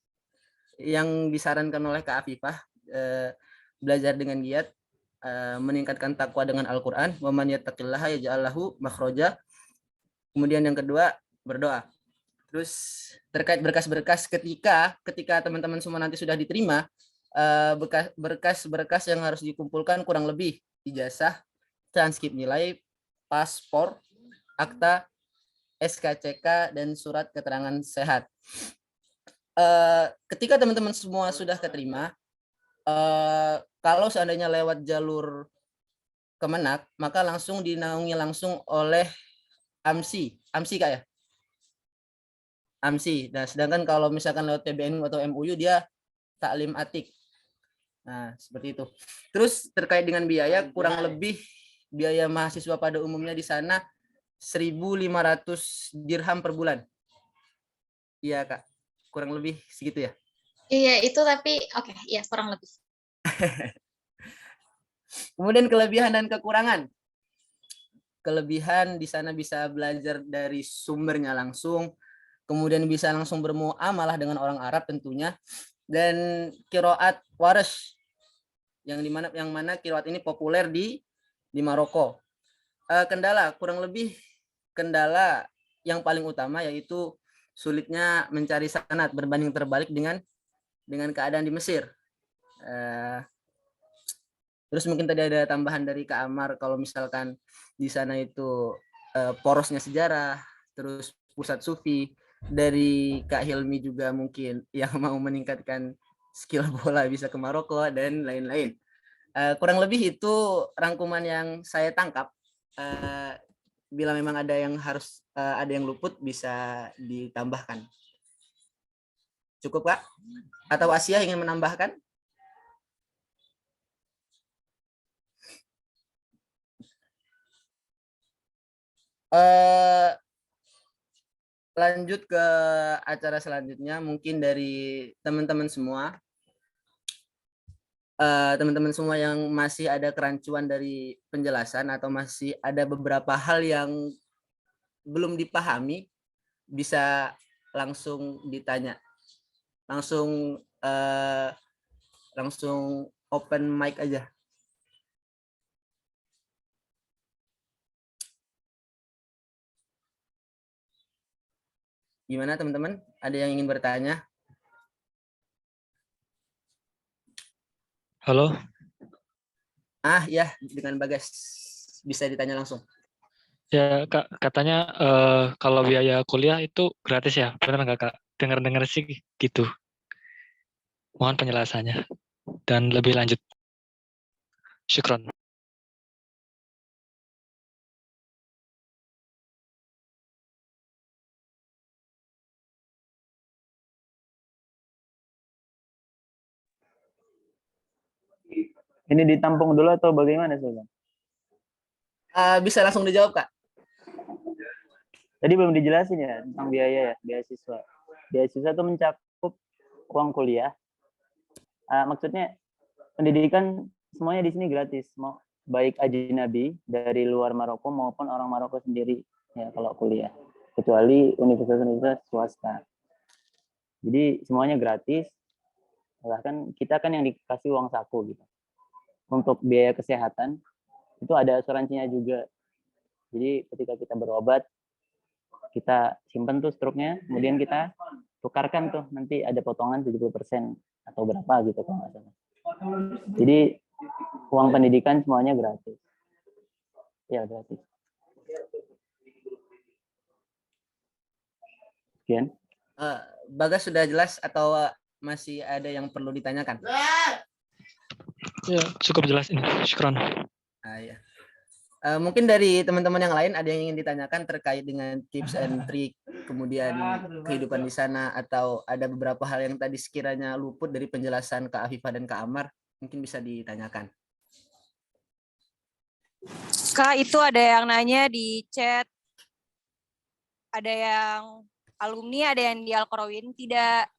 yang disarankan oleh Kak Afifah, belajar dengan giat, meningkatkan takwa dengan Al-Quran, wa man yattaqillaha yaj'al lahu makhraja. Kemudian yang kedua, berdoa. Terus terkait berkas-berkas, ketika teman-teman semua nanti sudah diterima, berkas-berkas yang harus dikumpulkan kurang lebih ijazah, transkrip nilai, paspor, akta, SKCK, dan surat keterangan sehat. Ketika teman-teman semua sudah keterima, kalau seandainya lewat jalur Kemenak, maka langsung dinaungi langsung oleh AMSI Kak ya? AMSI. Nah, sedangkan kalau misalkan lewat PBNU atau MUU dia taklim atik. Nah, seperti itu. Terus terkait dengan biaya, kurang lebih biaya mahasiswa pada umumnya di sana 1.500 dirham per bulan. Iya, Kak. Kurang lebih segitu ya. Iya, itu tapi oke, ya kurang lebih. Kemudian kelebihan dan kekurangan. Kelebihan di sana bisa belajar dari sumbernya langsung, kemudian bisa langsung bermuamalah dengan orang Arab tentunya, dan qiraat Warsh yang mana qiraat ini populer di Maroko. Kurang lebih kendala yang paling utama yaitu sulitnya mencari sanad, berbanding terbalik dengan keadaan di Mesir. Terus mungkin tadi ada tambahan dari Kak Amar, kalau misalkan di sana itu porosnya sejarah, terus pusat sufi. Dari Kak Hilmi juga mungkin yang mau meningkatkan skill bola bisa ke Maroko dan lain-lain. Kurang lebih itu rangkuman yang saya tangkap. Bila memang ada yang ada yang luput bisa ditambahkan. Cukup Kak? Atau Asia ingin menambahkan? Eh, lanjut ke acara selanjutnya, mungkin dari teman-teman semua. Teman-teman semua yang masih ada kerancuan dari penjelasan atau masih ada beberapa hal yang belum dipahami, bisa langsung ditanya, langsung langsung open mic aja. Gimana teman-teman? Ada yang ingin bertanya? Halo, Ya, dengan Bagas. Bisa ditanya langsung. ya Kak, katanya kalau biaya kuliah itu gratis ya, benar nggak Kak? Dengar-dengar sih gitu. Mohon penjelasannya dan lebih lanjut. Syukron. Ini ditampung dulu atau bagaimana, Sultan? Bisa langsung dijawab, Kak. Tadi belum dijelasin ya tentang biaya ya, beasiswa. Beasiswa itu mencakup uang kuliah. Maksudnya pendidikan semuanya di sini gratis, mau baik ajnabi dari luar Maroko maupun orang Maroko sendiri ya kalau kuliah, kecuali universitas-universitas swasta. Jadi semuanya gratis, bahkan kita kan yang dikasih uang saku gitu. Untuk biaya kesehatan itu ada asuransinya juga. Jadi ketika kita berobat, kita simpen tuh struknya, kemudian kita tukarkan tuh, nanti ada potongan 70% atau berapa gitu kalau nggak salah. Jadi uang pendidikan semuanya gratis. Ya, gratis. Sekian. Bagas sudah jelas atau masih ada yang perlu ditanyakan? Ya, cukup jelas ini. Syukron. Ya. Mungkin dari teman-teman yang lain ada yang ingin ditanyakan terkait dengan tips and trick, kemudian kehidupan di sana, atau ada beberapa hal yang tadi sekiranya luput dari penjelasan Kak Afifah dan Kak Amar, mungkin bisa ditanyakan. Kak, itu ada yang nanya di chat, ada yang alumni, ada yang di Al-Qarawin, tidak.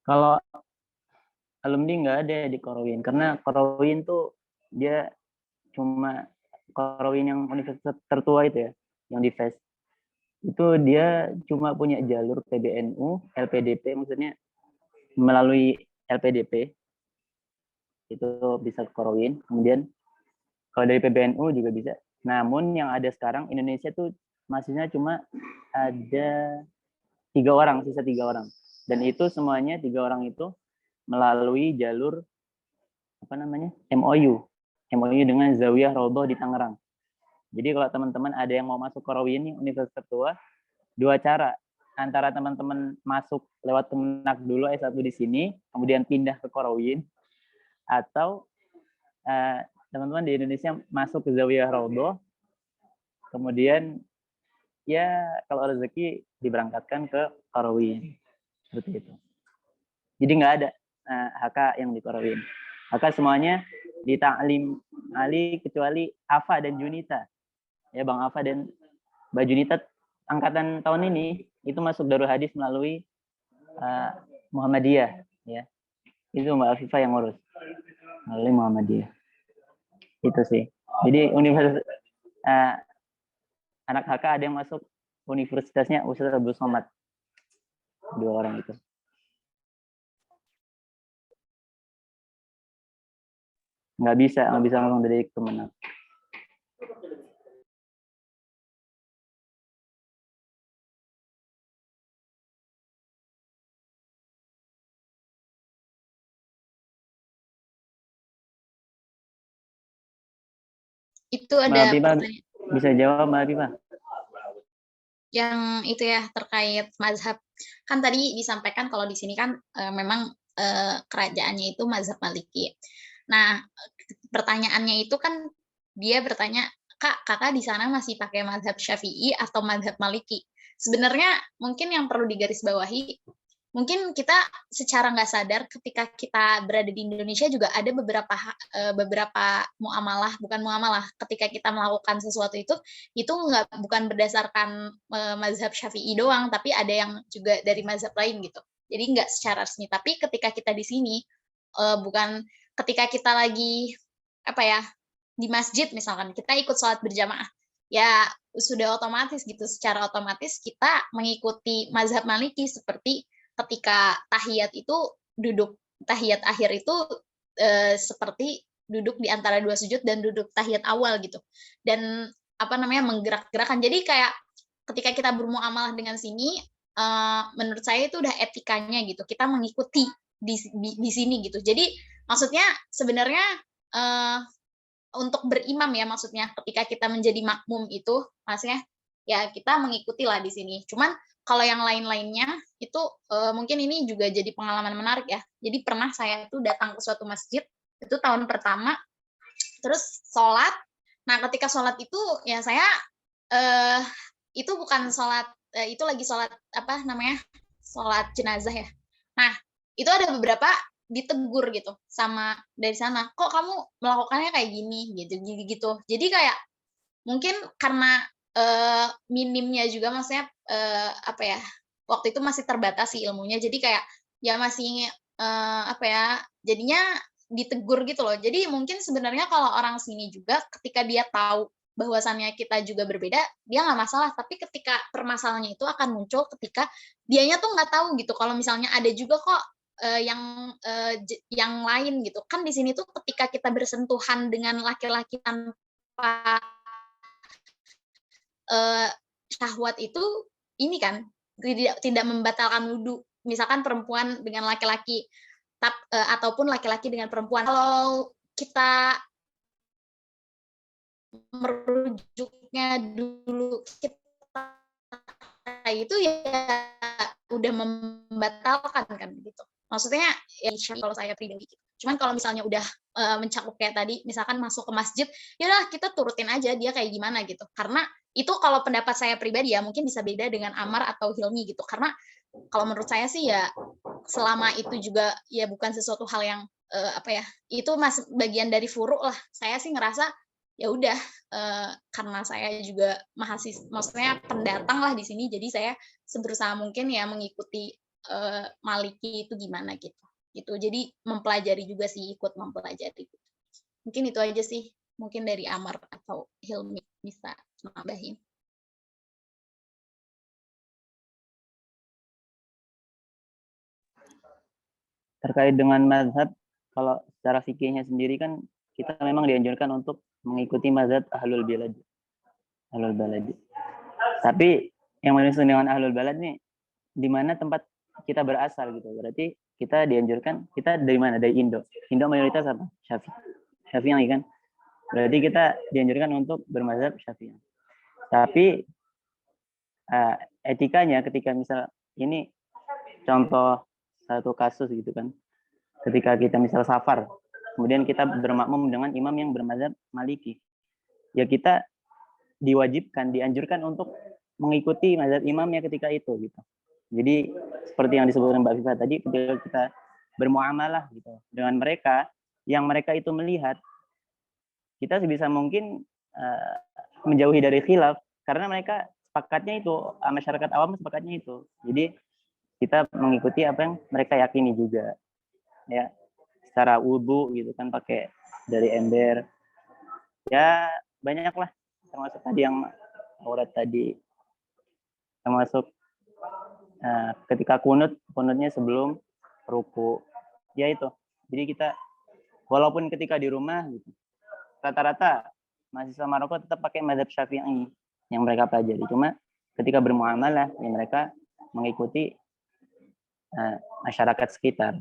Kalau alumni nggak ada di Korowin, karena Korowin tuh dia cuma Korowin yang universitas tertua itu ya, yang di FES. Itu dia cuma punya jalur PBNU, LPDP, maksudnya melalui LPDP itu bisa ke Korowin. Kemudian kalau dari PBNU juga bisa. Namun yang ada sekarang Indonesia tuh mahasiswanya cuma ada 3 orang, sisa 3 orang. Dan itu semuanya 3 orang itu melalui jalur apa namanya MOU dengan Zawiyah Roboh di Tangerang. Jadi kalau teman-teman ada yang mau masuk Korowin ini universitas tertua, 2 cara. Antara teman-teman masuk lewat Kemenak dulu S1 di sini, kemudian pindah ke Korowin, atau teman-teman di Indonesia masuk ke Zawiyah Roboh, kemudian ya kalau rezeki diberangkatkan ke Korowin. Seperti itu. Jadi nggak ada HK yang di Korowin. HK semuanya di Ta'lim Ali kecuali Afa dan Junita. Ya Bang Afa dan Mbak Junita angkatan tahun ini itu masuk Darul Hadis melalui Muhammadiyah ya. Itu Mbak Afifah yang ngurus melalui Muhammadiyah. Itu sih. Jadi universitas anak HK ada yang masuk universitasnya Ustaz Abdul Somad. 2 orang itu. Nggak bisa langsung dari Kemenak. Itu ada Mbak Afifah pertanyaan bisa jawab Mbak Afifah? yang itu ya terkait mazhab. Kan tadi disampaikan kalau di sini kan memang kerajaannya itu mazhab Maliki. Nah, pertanyaannya itu kan dia bertanya, kakak di sana masih pakai mazhab Syafi'i atau mazhab Maliki? Sebenarnya mungkin yang perlu digarisbawahi, mungkin kita secara nggak sadar ketika kita berada di Indonesia juga ada beberapa muamalah, bukan muamalah, ketika kita melakukan sesuatu itu bukan berdasarkan mazhab Syafi'i doang, tapi ada yang juga dari mazhab lain gitu. Jadi nggak secara resmi. Tapi ketika kita di sini, bukan ketika kita lagi di masjid misalkan, kita ikut sholat berjamaah, ya sudah otomatis gitu, secara otomatis kita mengikuti mazhab Maliki, seperti ketika tahiyat itu tahiyat akhir itu seperti duduk di antara dua sujud dan duduk tahiyat awal gitu. Dan menggerak-gerakan. Jadi kayak ketika kita bermuamalah dengan sini, menurut saya itu udah etikanya gitu. Kita mengikuti di sini gitu. Jadi maksudnya sebenarnya untuk berimam ya, maksudnya ketika kita menjadi makmum itu maksudnya ya kita mengikuti lah di sini. Cuman kalau yang lain-lainnya itu mungkin ini juga jadi pengalaman menarik ya. Jadi pernah saya tuh datang ke suatu masjid, itu tahun pertama, terus sholat. Nah ketika sholat itu ya saya itu bukan sholat, itu lagi sholat sholat jenazah ya. Nah itu ada beberapa ditegur gitu sama dari sana, kok kamu melakukannya kayak gini gitu. Jadi kayak mungkin karena minimnya juga, maksudnya waktu itu masih terbatas sih ilmunya, jadi kayak ya masih jadinya ditegur gitu loh. Jadi mungkin sebenarnya kalau orang sini juga ketika dia tahu bahwasannya kita juga berbeda, dia nggak masalah. Tapi ketika permasalahannya itu akan muncul ketika dianya tuh nggak tahu gitu. Kalau misalnya ada juga kok yang lain gitu kan, di sini tuh ketika kita bersentuhan dengan laki-laki tanpa syahwat itu ini kan tidak membatalkan wudu. Misalkan perempuan dengan laki-laki ataupun laki-laki dengan perempuan. Kalau kita merujuknya dulu kita itu ya udah membatalkan kan gitu. Maksudnya ya kalau saya pribadi gitu. Cuman kalau misalnya udah mencakup kayak tadi, misalkan masuk ke masjid, ya udah kita turutin aja dia kayak gimana gitu. Karena itu kalau pendapat saya pribadi ya mungkin bisa beda dengan Amar atau Hilmi gitu. Karena kalau menurut saya sih ya selama itu juga ya bukan sesuatu hal yang itu masih bagian dari furu lah. Saya sih ngerasa ya udah karena saya juga maksudnya pendatang lah di sini, jadi saya seberusaha mungkin ya mengikuti Maliki itu gimana gitu. Jadi mempelajari juga sih, ikut mempelajari. Mungkin itu aja sih, mungkin dari Amar atau Hilmi bisa nambahin. Terkait dengan mazhab, kalau secara fikihnya sendiri kan kita memang dianjurkan untuk mengikuti mazhab ahlul balad. Tapi yang maksud dengan ahlul balad nih, di mana tempat kita berasal gitu. Berarti kita dianjurkan, kita dari mana? Dari Indo. Indo mayoritas apa? Syafi'i kan. Berarti kita dianjurkan untuk bermazhab Syafi'i. Tapi etikanya ketika misal ini contoh satu kasus gitu kan. Ketika kita misal safar, kemudian kita bermakmum dengan imam yang bermazhab Maliki. Ya kita diwajibkan, dianjurkan untuk mengikuti mazhab imamnya ketika itu gitu. Jadi seperti yang disebutkan Mbak Viva tadi, ketika kita bermuamalah gitu dengan mereka, yang mereka itu melihat, kita sebisa mungkin menjauhi dari khilaf, karena mereka sepakatnya itu, masyarakat awam sepakatnya itu. Jadi kita mengikuti apa yang mereka yakini juga, ya secara wudu gitu kan, pakai dari ember, ya banyak lah, termasuk tadi yang aurat tadi, termasuk ketika kunutnya sebelum ruku, ya itu. Jadi kita walaupun ketika di rumah gitu, rata-rata mahasiswa Maroko tetap pakai mazhab Syafi'i yang mereka pelajari. Cuma ketika bermuamalah ya mereka mengikuti masyarakat sekitar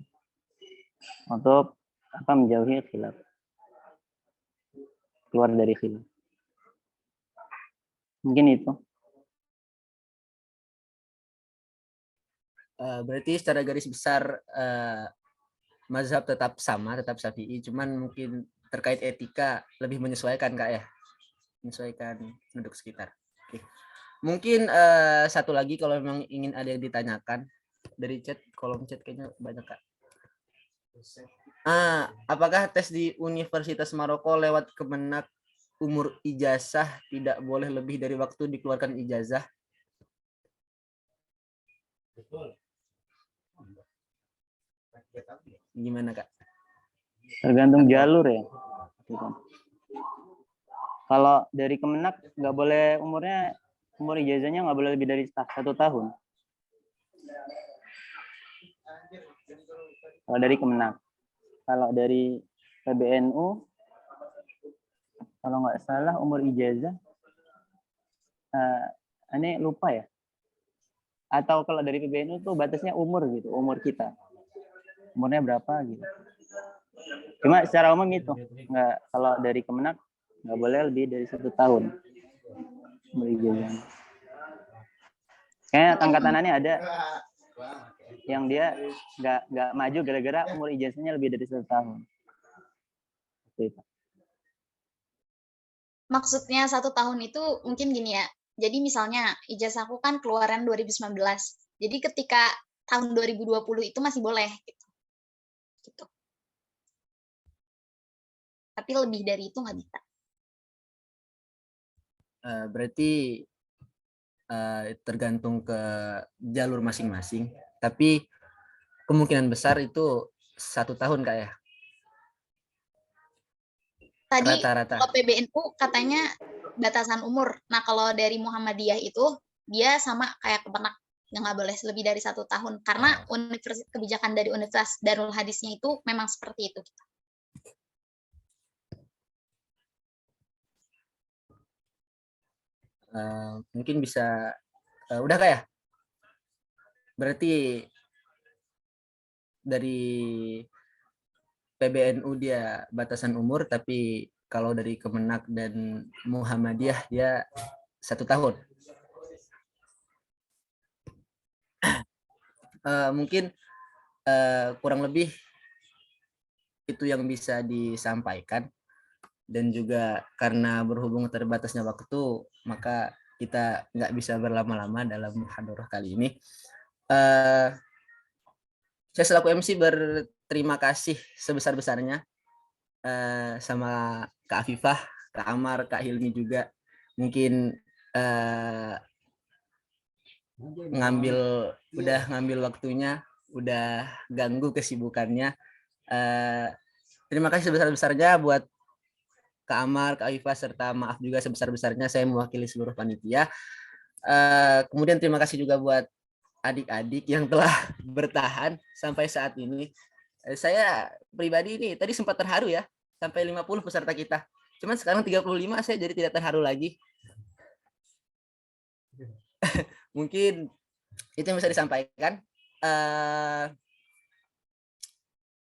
untuk menjauhi khilaf, keluar dari khilaf. Mungkin itu. Berarti secara garis besar mazhab tetap sama, tetap Syafi'i, cuman mungkin terkait etika lebih menyesuaikan Kak ya, menyesuaikan penduduk sekitar. Oke. Mungkin satu lagi kalau memang ingin ada yang ditanyakan, dari chat, kolom chat kayaknya banyak Kak. Apakah tes di Universitas Maroko lewat Kemenak umur ijazah tidak boleh lebih dari waktu dikeluarkan ijazah? Gimana Kak? Tergantung jalur ya. Kalau dari Kemenak nggak boleh umur ijazahnya nggak boleh lebih dari 1 tahun. Kalau dari Kemenak. Kalau dari PBNU, kalau nggak salah umur ijazah, ini lupa ya. Atau kalau dari PBNU tuh batasnya umur gitu, umur kita. Umurnya berapa gitu. Cuma secara umum itu, nggak, kalau dari Kemenak nggak boleh lebih dari 1 tahun umur ijazah. Kayaknya angkatanannya ada yang dia nggak maju gara-gara umur ijazahnya lebih dari 1 tahun. Itu. Maksudnya 1 tahun itu mungkin gini ya. Jadi misalnya ijazahku kan keluaran 2019. Jadi ketika tahun 2020 itu masih boleh gitu. Tapi lebih dari itu nggak bisa. Berarti tergantung ke jalur masing-masing. Tapi kemungkinan besar itu 1 tahun Kak ya. Tadi Rata-rata. kalau PBNU katanya batasan umur. Nah kalau dari Muhammadiyah itu dia sama kayak Kemenak, yang nggak boleh lebih dari 1 tahun karena kebijakan dari Universitas Darul Hadisnya itu memang seperti itu. Mungkin bisa udah Kak ya. Berarti dari PBNU dia batasan umur, tapi kalau dari Kemenak dan Muhammadiyah dia 1 tahun. Mungkin kurang lebih itu yang bisa disampaikan, dan juga karena berhubung terbatasnya waktu, maka kita nggak bisa berlama-lama dalam muhadharah kali ini. Saya selaku MC berterima kasih sebesar-besarnya sama Kak Afifah, Kak Amar, Kak Hilmi juga. Mungkin udah ngambil waktunya, udah ganggu kesibukannya. Terima kasih sebesar-besarnya buat Kak Amar, Kak Afifah, serta maaf juga sebesar-besarnya saya mewakili seluruh panitia. Kemudian terima kasih juga buat adik-adik yang telah bertahan sampai saat ini. Saya pribadi ini tadi sempat terharu ya, sampai 50 peserta kita. Cuman sekarang 35 saya jadi tidak terharu lagi. Mungkin itu yang bisa disampaikan.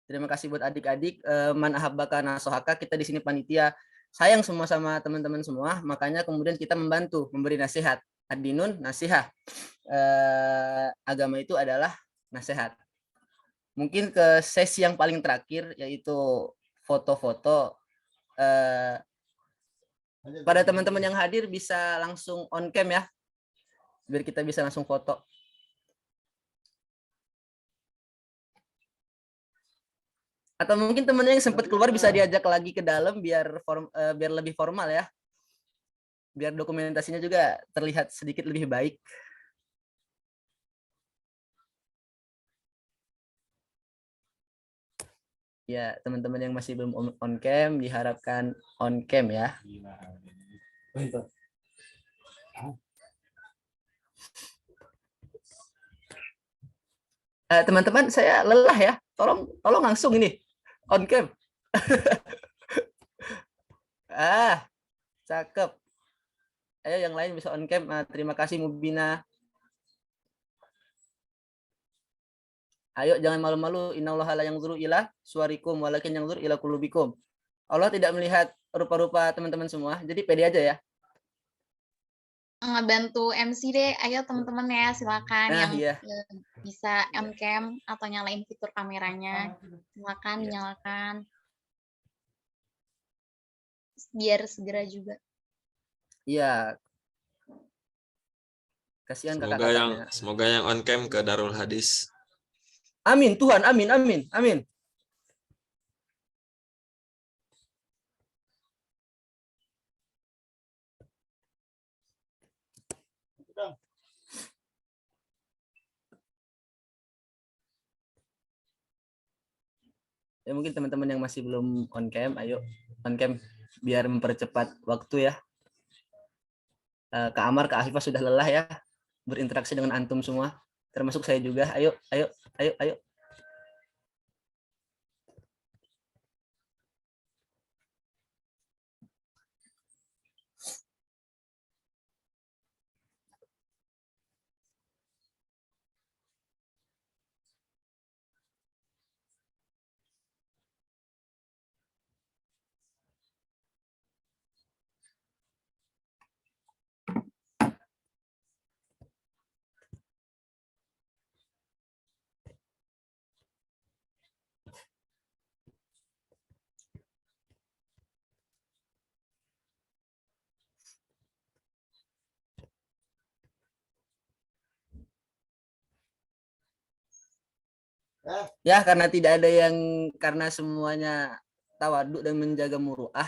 Terima kasih buat adik-adik. Man ahabbaka nasohaka, kita di sini panitia sayang semua sama teman-teman semua, makanya kemudian kita membantu memberi nasihat. Ad-dinun nasihah. Agama itu adalah nasihat. Mungkin ke sesi yang paling terakhir, yaitu foto-foto. Pada teman-teman yang hadir bisa langsung on cam ya, biar kita bisa langsung foto. Atau mungkin temennya yang sempat keluar bisa diajak lagi ke dalam biar lebih formal ya. Biar dokumentasinya juga terlihat sedikit lebih baik. Ya, teman-teman yang masih belum on cam diharapkan on cam ya. Teman-teman, saya lelah ya. Tolong langsung ini on cam. Cakep. Ayo yang lain bisa on cam. Terima kasih Mubina. Ayo jangan malu-malu. Innallaha la yanzuru ila suwarikum walakin yanzuru ila qulubikum. Allah tidak melihat rupa-rupa teman-teman semua. Jadi pede aja ya. Ngebantu MC deh. Ayo teman-teman ya, silakan yang Iya. bisa on cam atau nyalain fitur kameranya. Silakan dinyalakan. Biar segera juga. Iya. Kasihan Semoga yang kakak-kakaknya. on cam ke Darul Hadis. Amin Tuhan, amin, amin, amin. Ya mungkin teman-teman yang masih belum on cam, ayo on cam biar mempercepat waktu ya. Kak Amar, Kak Afifah sudah lelah ya berinteraksi dengan antum semua, termasuk saya juga. Ayo, ayo, ayo, ayo. Ya, karena semuanya tawaduk dan menjaga muruah,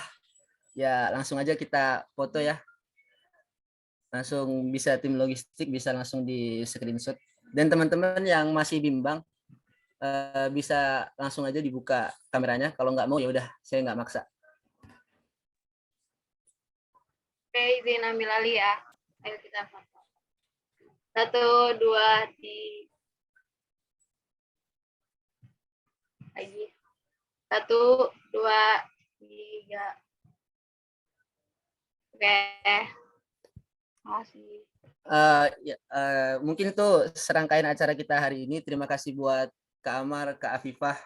ya langsung aja kita foto ya. Langsung bisa tim logistik bisa langsung di screenshot. Dan teman-teman yang masih bimbang bisa langsung aja dibuka kameranya. Kalau nggak mau ya udah, saya nggak maksa. Oke, izin ambil alih ya. Ayo kita foto. 1, 2, lagi. 1, 2, 3. Oke. Makasih. Mungkin itu serangkaian acara kita hari ini. Terima kasih buat Kak Amar, Kak Afifah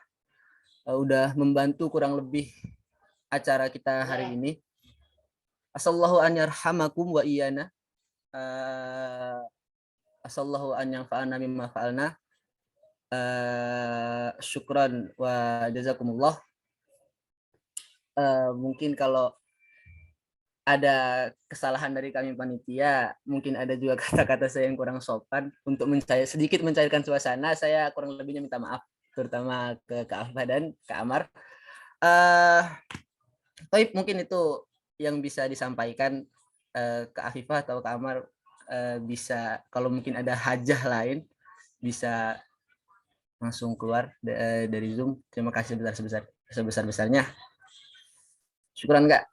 udah membantu kurang lebih acara kita hari ini. Asallahu an yarhamakum wa iyana. Asallahu an yanfa'ana mimma fa'alna. Syukran wa jazakumullah. Mungkin kalau ada kesalahan dari kami panitia, mungkin ada juga kata-kata saya yang kurang sopan. Untuk sedikit mencairkan suasana, saya kurang lebihnya minta maaf, terutama ke Kak Afifah dan Kak Amar. Tapi mungkin itu yang bisa disampaikan. Kak Afifah atau Kak Amar bisa, kalau mungkin ada hajah lain, bisa langsung keluar dari Zoom. Terima kasih sebesar-besarnya. Syukuran Kak.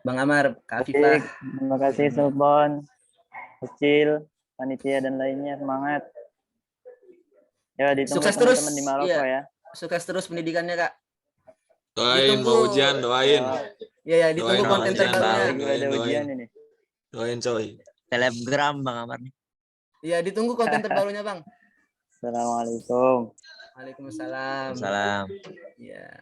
Bang Amar, Kak Afifah. Terima kasih Sultan, Kecil, panitia dan lainnya, semangat. Ya, ditunggu Sukses terus teman-teman di Maroko ya. Sukses terus pendidikannya Kak. Doain mau ujian, doain. Ya, ditunggu Doain konten ujian, terbarunya. Ada ujian ini. Doain coy. Telegram Bang Amar nih. Iya, ditunggu konten terbarunya Bang. Assalamualaikum. Waalaikumsalam. Salam. Iya.